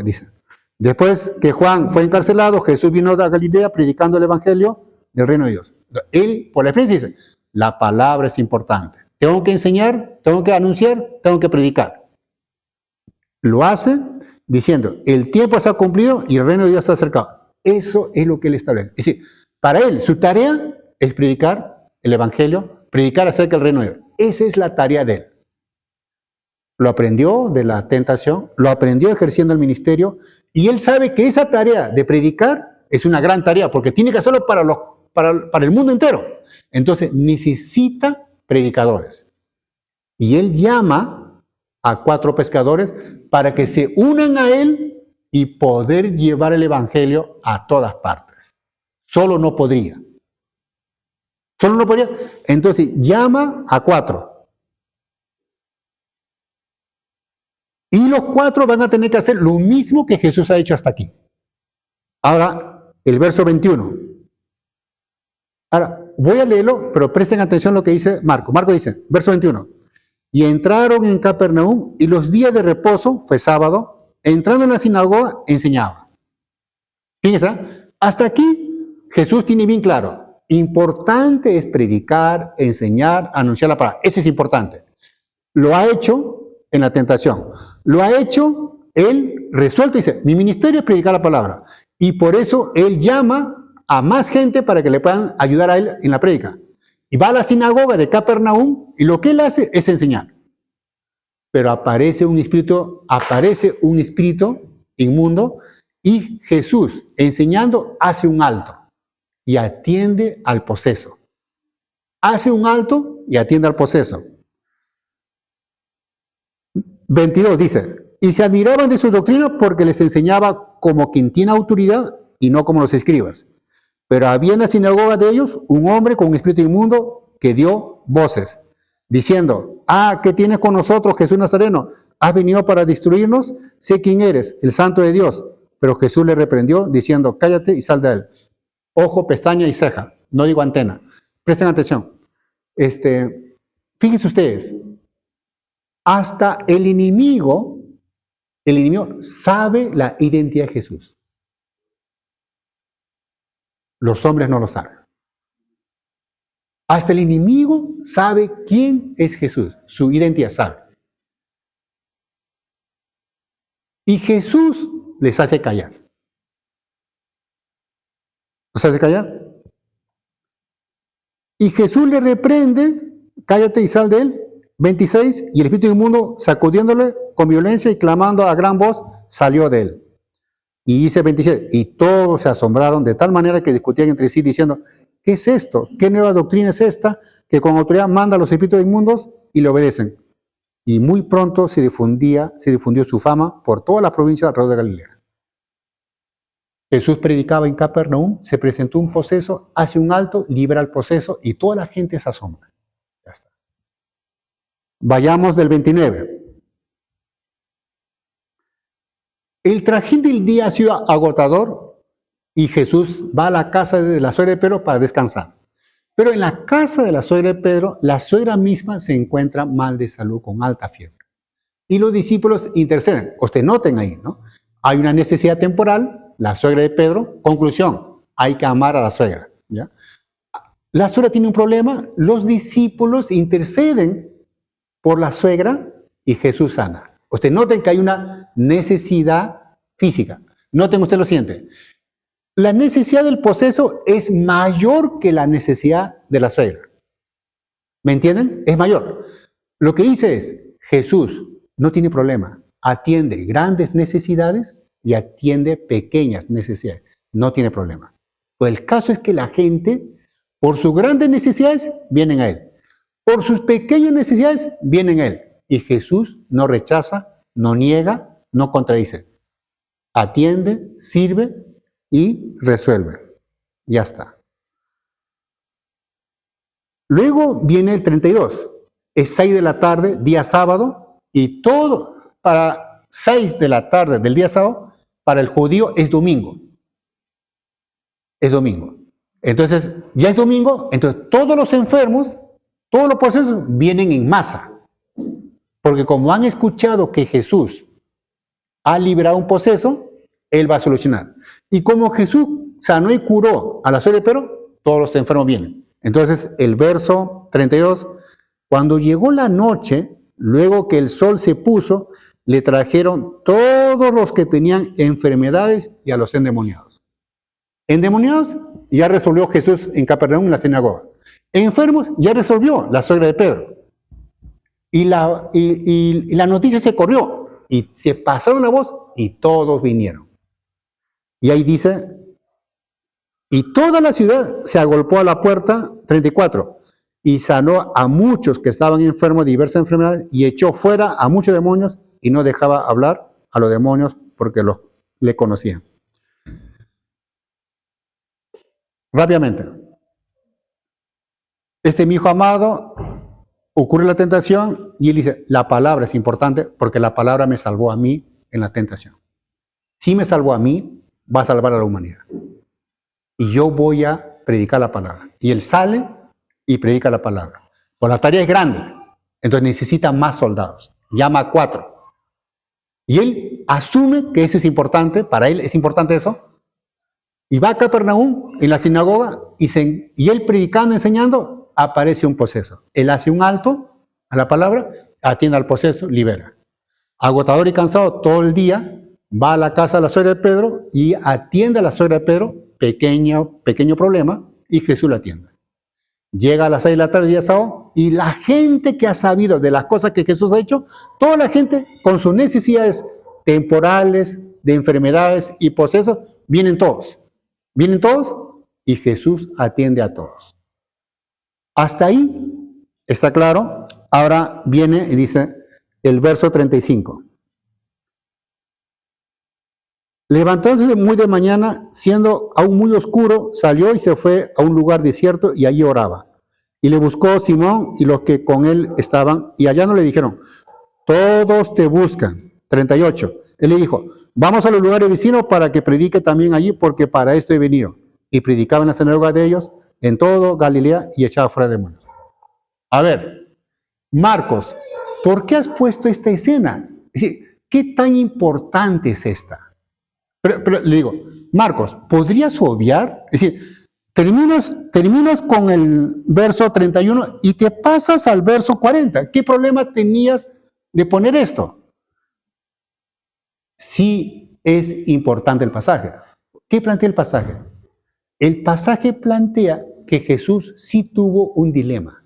dice, después que Juan fue encarcelado, Jesús vino de Galilea predicando el evangelio del reino de Dios. Él, por la experiencia, dice, la palabra es importante. Tengo que enseñar, tengo que anunciar, tengo que predicar. Lo hace diciendo, el tiempo se ha cumplido y el reino de Dios se ha acercado. Eso es lo que él establece. Es decir, para él, su tarea es predicar el evangelio, predicar acerca del reino de Dios. Esa es la tarea de él. Lo aprendió de la tentación, lo aprendió ejerciendo el ministerio, y él sabe que esa tarea de predicar es una gran tarea, porque tiene que hacerlo para el mundo entero. Entonces, necesita predicadores. Y él llama a 4 pescadores para que se unan a él y poder llevar el evangelio a todas partes. Solo no podría. Entonces llama a 4. Y los 4 van a tener que hacer lo mismo que Jesús ha hecho hasta aquí. Ahora, el verso 21. Ahora, voy a leerlo, pero presten atención a lo que dice Marco. Marco dice, verso 21. Y entraron en Capernaum y los días de reposo, fue sábado, entrando en la sinagoga, enseñaba. Fíjense, hasta aquí Jesús tiene bien claro, importante es predicar, enseñar, anunciar la palabra. Ese es importante. Lo ha hecho en la tentación. Lo ha hecho, él resuelto y dice, mi ministerio es predicar la palabra. Y por eso él llama a más gente para que le puedan ayudar a él en la prédica. Y va a la sinagoga de Capernaum y lo que él hace es enseñar. Pero aparece un espíritu inmundo y Jesús, enseñando, hace un alto y atiende al poseso. Hace un alto y atiende al poseso. 22 dice, y se admiraban de su doctrina porque les enseñaba como quien tiene autoridad y no como los escribas. Pero había en la sinagoga de ellos un hombre con un espíritu inmundo que dio voces, diciendo, ¿qué tienes con nosotros, Jesús Nazareno? ¿Has venido para destruirnos? Sé quién eres, el Santo de Dios. Pero Jesús le reprendió, diciendo, cállate y sal de él. Ojo, pestaña y ceja, no digo antena. Presten atención. Fíjense ustedes, hasta el enemigo sabe la identidad de Jesús. Los hombres no lo saben. Hasta el enemigo sabe quién es Jesús, su identidad sabe. Y Jesús les hace callar. ¿Los hace callar? Y Jesús le reprende, cállate y sal de él. 26, y el espíritu inmundo, sacudiéndole con violencia y clamando a gran voz, salió de él. Y dice 27, y todos se asombraron de tal manera que discutían entre sí diciendo, ¿qué es esto? ¿Qué nueva doctrina es esta? Que con autoridad manda a los espíritus inmundos y le obedecen. Y muy pronto se difundió su fama por toda la provincia alrededor de Galilea. Jesús predicaba en Capernaum, se presentó un poseso, hace un alto, libera al poseso y toda la gente se asombra. Ya está. Vayamos del 29. El trajín del día ha sido agotador y Jesús va a la casa de la suegra de Pedro para descansar. Pero en la casa de la suegra de Pedro, la suegra misma se encuentra mal de salud con alta fiebre. Y los discípulos interceden. Ustedes noten ahí, ¿no? Hay una necesidad temporal. La suegra de Pedro, conclusión, hay que amar a la suegra, ¿ya? La suegra tiene un problema, los discípulos interceden por la suegra y Jesús sana. Ustedes noten que hay una necesidad física. Noten ustedes lo siguiente. La necesidad del poseso es mayor que la necesidad de la suegra. ¿Me entienden? Es mayor. Lo que dice es, Jesús no tiene problema, atiende grandes necesidades y atiende pequeñas necesidades. No tiene problema. Pues el caso es que la gente, por sus grandes necesidades, vienen a Él. Por sus pequeñas necesidades, vienen a Él. Y Jesús no rechaza, no niega, no contradice. Atiende, sirve y resuelve. Ya está. Luego viene el 32. Es 6 de la tarde, día sábado, y todo para 6 de la tarde del día sábado, para el judío es domingo. Es domingo. Entonces, ya es domingo, entonces todos los enfermos, todos los posesos vienen en masa. Porque como han escuchado que Jesús ha liberado un poseso, Él va a solucionar. Y como Jesús sanó y curó a la suegra de Pedro, todos los enfermos vienen. Entonces, el verso 32, cuando llegó la noche, luego que el sol se puso, le trajeron todos los que tenían enfermedades y a los endemoniados. Endemoniados ya resolvió Jesús en Capernaum en la sinagoga. Enfermos ya resolvió la suegra de Pedro. Y la noticia se corrió y se pasaron la voz y todos vinieron. Y ahí dice, y toda la ciudad se agolpó a la puerta, 34, y sanó a muchos que estaban enfermos de diversas enfermedades y echó fuera a muchos demonios y no dejaba hablar a los demonios porque le conocían. Rápidamente. Mi hijo amado, ocurre la tentación y él dice, la palabra es importante porque la palabra me salvó a mí en la tentación. Si me salvó a mí, va a salvar a la humanidad. Y yo voy a predicar la palabra. Y él sale y predica la palabra. Pues la tarea es grande, entonces necesita más soldados. Llama a 4. Y él asume que eso es importante, para él es importante eso, y va a Capernaum, en la sinagoga, y él predicando, enseñando, aparece un poseso. Él hace un alto a la palabra, atiende al poseso, libera. Agotador y cansado todo el día, va a la casa de la suegra de Pedro y atiende a la suegra de Pedro, pequeño problema, y Jesús la atiende. Llega a las 6 de la tarde, día sábado, y la gente que ha sabido de las cosas que Jesús ha hecho, toda la gente con sus necesidades temporales, de enfermedades y posesos, vienen todos. Vienen todos y Jesús atiende a todos. Hasta ahí está claro. Ahora viene y dice el verso 35. Levantándose muy de mañana, siendo aún muy oscuro, salió y se fue a un lugar desierto y allí oraba. Y le buscó Simón y los que con él estaban, y allá no le dijeron, todos te buscan. 38. Él le dijo, vamos a los lugares vecinos para que predique también allí, porque para esto he venido. Y predicaba en la sinagoga de ellos, en todo Galilea, y echaba fuera demonios. A ver, Marcos, ¿por qué has puesto esta escena? Es decir, ¿qué tan importante es esta? Pero le digo, Marcos, ¿podrías obviar? Es decir, terminas con el verso 31 y te pasas al verso 40. ¿Qué problema tenías de poner esto? Sí es importante el pasaje. ¿Qué plantea el pasaje? El pasaje plantea que Jesús sí tuvo un dilema.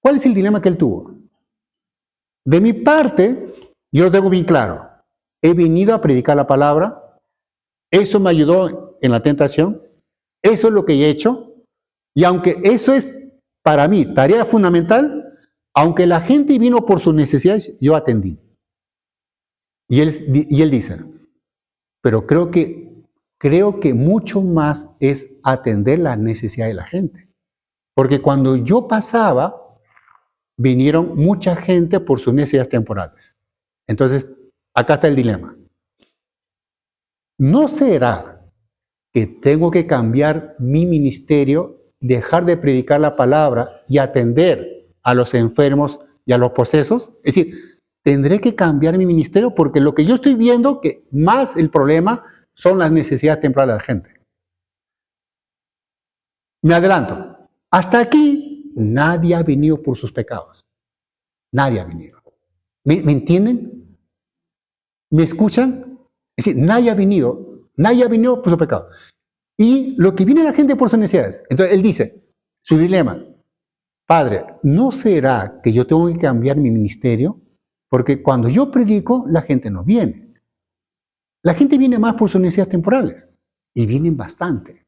¿Cuál es el dilema que él tuvo? De mi parte, yo lo tengo bien claro. He venido a predicar la palabra, Eso me ayudó en la tentación. Eso es lo que he hecho. Y aunque eso es para mí tarea fundamental, aunque la gente vino por sus necesidades, yo atendí. Y él dice, pero creo que mucho más es atender las necesidades de la gente. Porque cuando yo pasaba, vinieron mucha gente por sus necesidades temporales. Entonces, acá está el dilema. ¿No será que tengo que cambiar mi ministerio, dejar de predicar la palabra y atender a los enfermos y a los posesos? Es decir, tendré que cambiar mi ministerio porque lo que yo estoy viendo que más el problema son las necesidades temporales de la gente. Me adelanto. Hasta aquí nadie ha venido por sus pecados. Nadie ha venido. ¿Me entienden? ¿Me escuchan? Es decir, nadie ha venido por su pecado. Y lo que viene la gente por sus necesidades. Entonces él dice, su dilema, Padre, ¿no será que yo tengo que cambiar mi ministerio? Porque cuando yo predico, la gente no viene. La gente viene más por sus necesidades temporales. Y vienen bastante.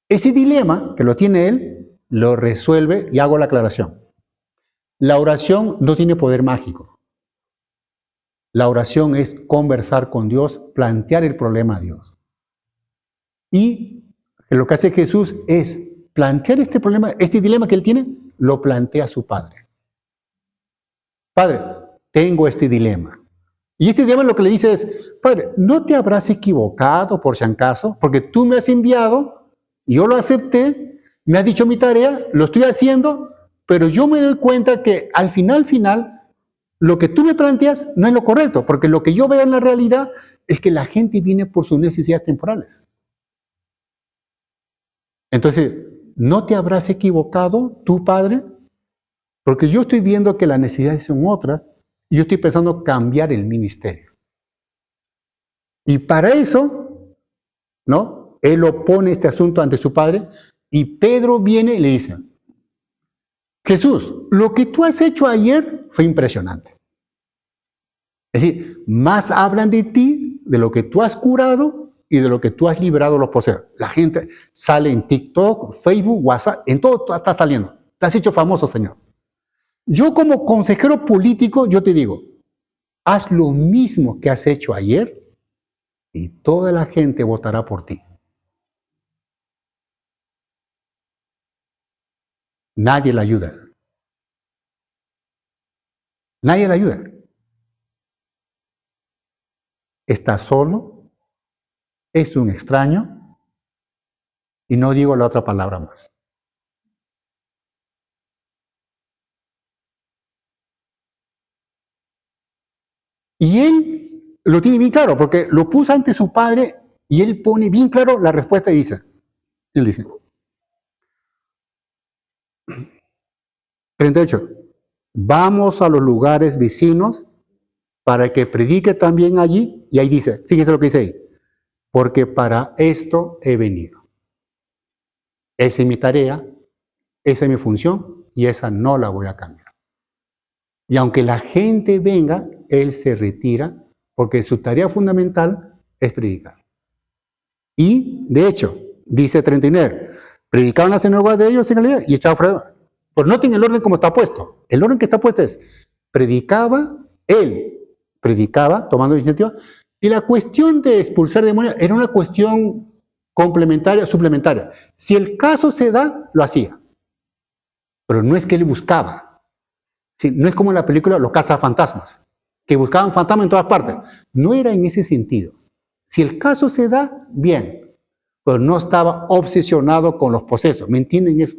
Ese dilema, que lo tiene él, lo resuelve y hago la aclaración. La oración no tiene poder mágico. La oración es conversar con Dios, plantear el problema a Dios. Y lo que hace Jesús es plantear este problema, este dilema que él tiene, lo plantea a su Padre. Padre, tengo este dilema. Y este dilema lo que le dice es, Padre, ¿no te habrás equivocado por si acaso? Porque tú me has enviado, yo lo acepté, me has dicho mi tarea, lo estoy haciendo, pero yo me doy cuenta que al final, lo que tú me planteas no es lo correcto, porque lo que yo veo en la realidad es que la gente viene por sus necesidades temporales. Entonces, ¿no te habrás equivocado tú, Padre? Porque yo estoy viendo que las necesidades son otras y yo estoy pensando cambiar el ministerio. Y para eso, ¿no? Él opone este asunto ante su Padre y Pedro viene y le dice, Jesús, lo que tú has hecho ayer fue impresionante. Es decir, más hablan de ti, de lo que tú has curado y de lo que tú has liberado a los poseedores. La gente sale en TikTok, Facebook, WhatsApp, en todo está saliendo. Te has hecho famoso, Señor. Yo como consejero político, yo te digo, haz lo mismo que has hecho ayer y toda la gente votará por ti. Nadie le ayuda. Nadie le ayuda. Está solo, es un extraño y no digo la otra palabra más. Y él lo tiene bien claro porque lo puso ante su Padre y él pone bien claro la respuesta y dice, él dice, 38, vamos a los lugares vecinos para que predique también allí. Y ahí dice, fíjese lo que dice ahí, porque para esto he venido. Esa es mi tarea, esa es mi función y esa no la voy a cambiar. Y aunque la gente venga, él se retira porque su tarea fundamental es predicar. Y, de hecho, dice 39, predicaban las sinagogas de ellos en Galilea y echaban fuera. Pues noten el orden como está puesto. El orden que está puesto es, él predicaba, tomando iniciativa, y la cuestión de expulsar demonios era una cuestión complementaria, suplementaria. Si el caso se da, lo hacía. Pero no es que él buscaba. Sí, no es como en la película Los cazafantasmas, que buscaban fantasmas en todas partes. No era en ese sentido. Si el caso se da, bien. Pero no estaba obsesionado con los posesos. ¿Me entienden eso?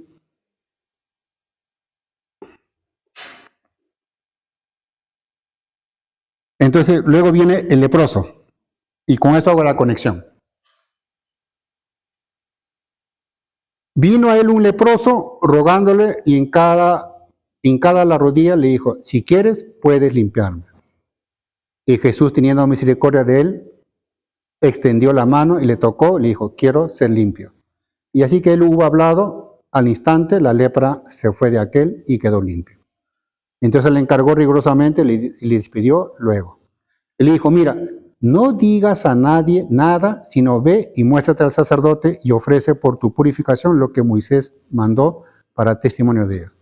Entonces, luego viene el leproso. Y con eso hago la conexión. Vino a él un leproso rogándole y hincada la rodilla le dijo, si quieres, puedes limpiarme. Y Jesús, teniendo misericordia de él, extendió la mano y le tocó, le dijo, quiero ser limpio. Y así que él hubo hablado, al instante la lepra se fue de aquel y quedó limpio. Entonces le encargó rigurosamente y le despidió luego. Él le dijo, mira, no digas a nadie nada, sino ve y muéstrate al sacerdote y ofrece por tu purificación lo que Moisés mandó para testimonio de ellos.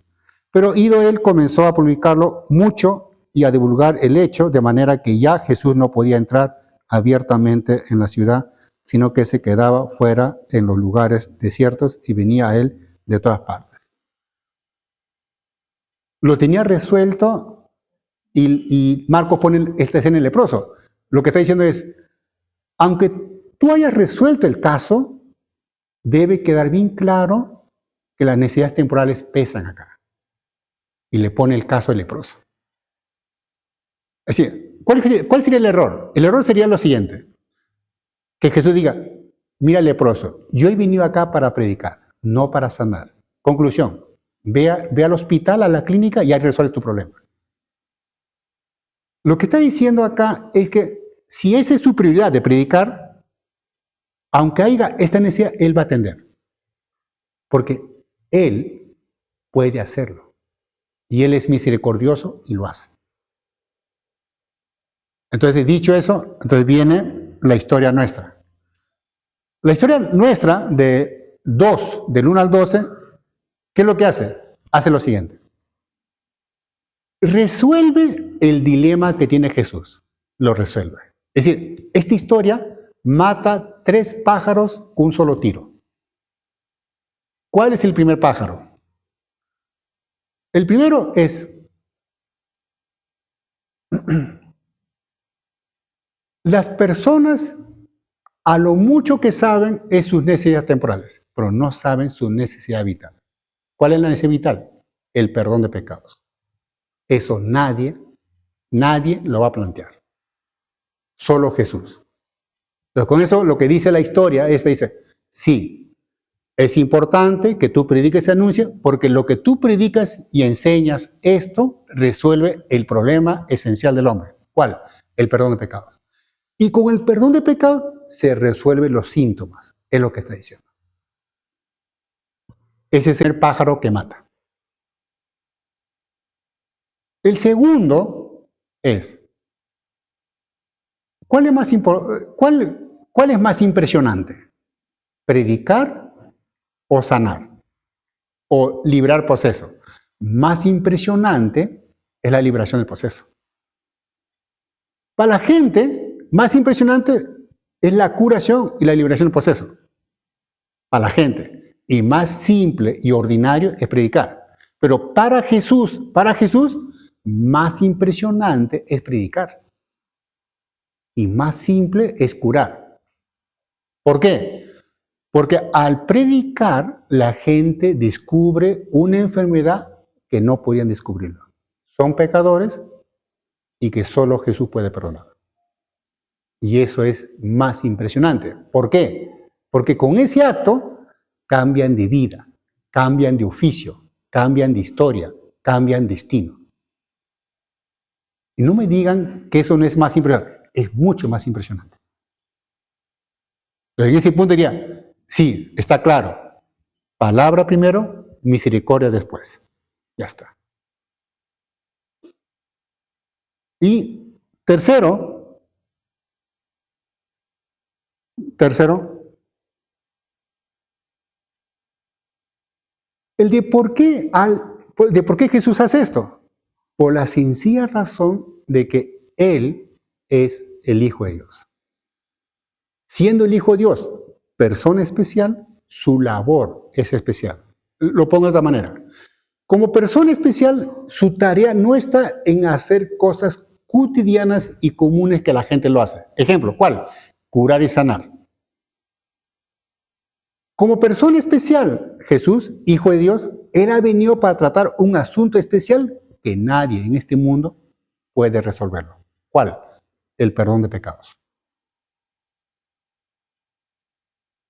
Pero ido él comenzó a publicarlo mucho y a divulgar el hecho, de manera que ya Jesús no podía entrar abiertamente en la ciudad, sino que se quedaba fuera en los lugares desiertos y venía a él de todas partes. Lo tenía resuelto y Marcos pone esta escena en el leproso. Lo que está diciendo es, aunque tú hayas resuelto el caso, debe quedar bien claro que las necesidades temporales pesan acá. Y le pone el caso del leproso. Es decir, ¿cuál sería el error? El error sería lo siguiente. Que Jesús diga, mira leproso, yo he venido acá para predicar, no para sanar. Conclusión, ve al hospital, a la clínica y ahí resuelves tu problema. Lo que está diciendo acá es que si esa es su prioridad de predicar, aunque haya esta necesidad, él va a atender. Porque él puede hacerlo. Y él es misericordioso y lo hace. Entonces, dicho eso, entonces viene la historia nuestra. La historia nuestra de 2, del 1 al 12, ¿qué es lo que hace? Hace lo siguiente. Resuelve el dilema que tiene Jesús. Lo resuelve. Es decir, esta historia mata 3 pájaros con un solo tiro. ¿Cuál es el primer pájaro? El primero es las personas a lo mucho que saben es sus necesidades temporales, pero no saben su necesidad vital. ¿Cuál es la necesidad vital? El perdón de pecados. Eso nadie lo va a plantear. Solo Jesús. Entonces, con eso lo que dice la historia es, dice, sí, es importante que tú prediques y anuncies, porque lo que tú predicas y enseñas, esto resuelve el problema esencial del hombre. ¿Cuál? El perdón de pecados. Y con el perdón de pecados se resuelven los síntomas, es lo que está diciendo. Ese es el pájaro que mata. El segundo es, ¿cuál es más impresionante? ¿Predicar o sanar? ¿O librar poseso? Más impresionante es la liberación del poseso. Para la gente, más impresionante es la curación y la liberación del poseso. Para la gente. Y más simple y ordinario es predicar. Pero para Jesús, más impresionante es predicar. Y más simple es curar. ¿Por qué? Porque al predicar, la gente descubre una enfermedad que no podían descubrirlo. Son pecadores y que solo Jesús puede perdonar. Y eso es más impresionante. ¿Por qué? Porque con ese acto cambian de vida, cambian de oficio, cambian de historia, cambian destino. Y no me digan que eso no es más impresionante. Es mucho más impresionante. Pero en ese punto diría, sí, está claro. Palabra primero, misericordia después. Ya está. Y tercero, el de por qué Jesús hace esto. Por la sencilla razón de que Él es el Hijo de Dios. Siendo el Hijo de Dios, persona especial, su labor es especial. Lo pongo de otra manera. Como persona especial, su tarea no está en hacer cosas cotidianas y comunes que la gente lo hace. Ejemplo, ¿cuál? Curar y sanar. Como persona especial, Jesús, Hijo de Dios, Él ha venido para tratar un asunto especial que nadie en este mundo puede resolverlo. ¿Cuál? El perdón de pecados.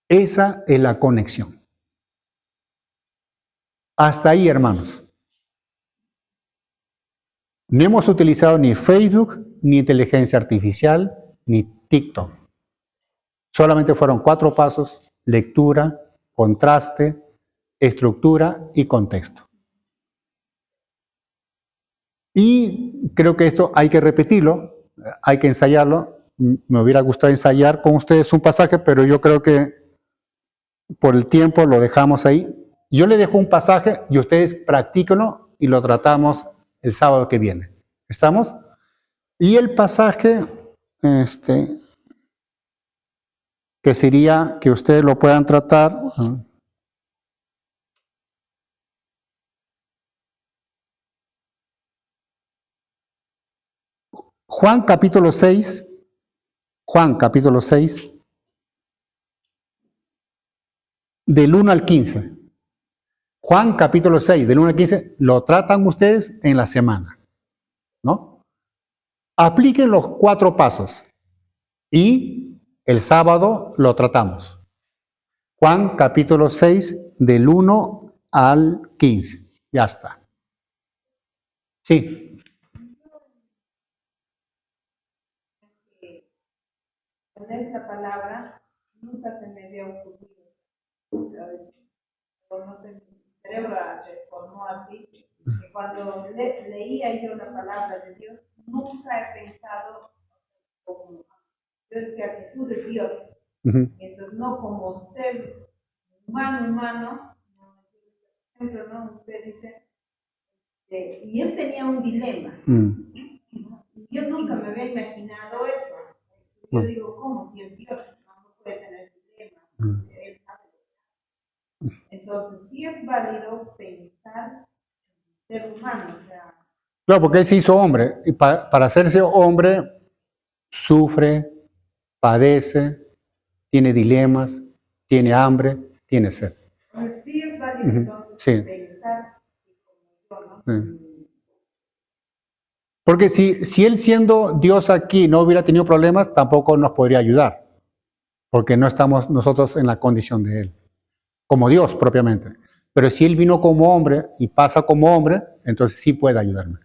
Esa es la conexión. Hasta ahí, hermanos. No hemos utilizado ni Facebook, ni inteligencia artificial, ni TikTok. Solamente fueron 4 pasos: lectura, contraste, estructura y contexto. Y creo que esto hay que repetirlo, hay que ensayarlo. me hubiera gustado ensayar con ustedes un pasaje, pero yo creo que por el tiempo lo dejamos ahí. Yo le dejo un pasaje y ustedes practíquenlo y lo tratamos el sábado que viene. ¿Estamos? Y el pasaje, que sería que ustedes lo puedan tratar. Juan capítulo 6, del 1 al 15. Juan capítulo 6, del 1 al 15, lo tratan ustedes en la semana, ¿no? Apliquen los 4 pasos y el sábado lo tratamos. Juan capítulo 6, del 1 al 15. Ya está. Sí. Con esta palabra nunca se me había ocurrido. No sé, mi cerebro se formó así. Que cuando leía yo la palabra de Dios, nunca he pensado como. Yo decía, Jesús es Dios. Entonces, no como ser humano. Por ejemplo, ¿no? Usted dice, y él tenía un dilema. Y yo nunca me había imaginado eso. Yo digo, ¿cómo? Si es Dios, no puede tener dilema. Él sabe. Entonces, sí es válido pensar en ser humano, o sea. Claro, porque él se hizo hombre. Y para hacerse hombre, sufre, padece, tiene dilemas, tiene hambre, tiene sed. Sí es válido entonces pensar como yo, ¿no? Sí. Porque si él siendo Dios aquí no hubiera tenido problemas, tampoco nos podría ayudar. Porque no estamos nosotros en la condición de él. Como Dios propiamente. Pero si él vino como hombre y pasa como hombre, entonces sí puede ayudarme.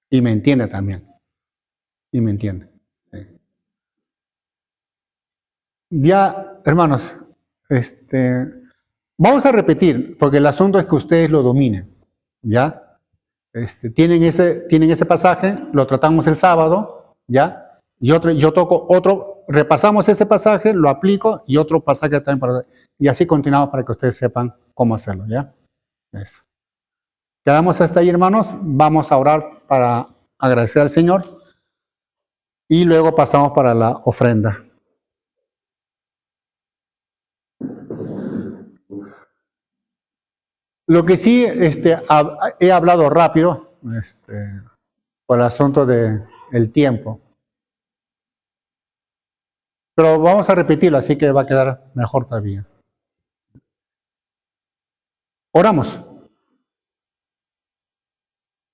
Y me entiende también. Y me entiende. Sí. Ya, hermanos, vamos a repetir, porque el asunto es que ustedes lo dominen. ¿Ya? Tienen ese pasaje, lo tratamos el sábado, ¿ya? Y yo toco otro, repasamos ese pasaje, lo aplico y otro pasaje también y así continuamos para que ustedes sepan cómo hacerlo, ¿ya? Eso. Quedamos hasta ahí, hermanos. Vamos a orar para agradecer al Señor y luego pasamos para la ofrenda. Lo que sí he hablado rápido por el asunto del tiempo. Pero vamos a repetirlo, así que va a quedar mejor todavía. Oramos.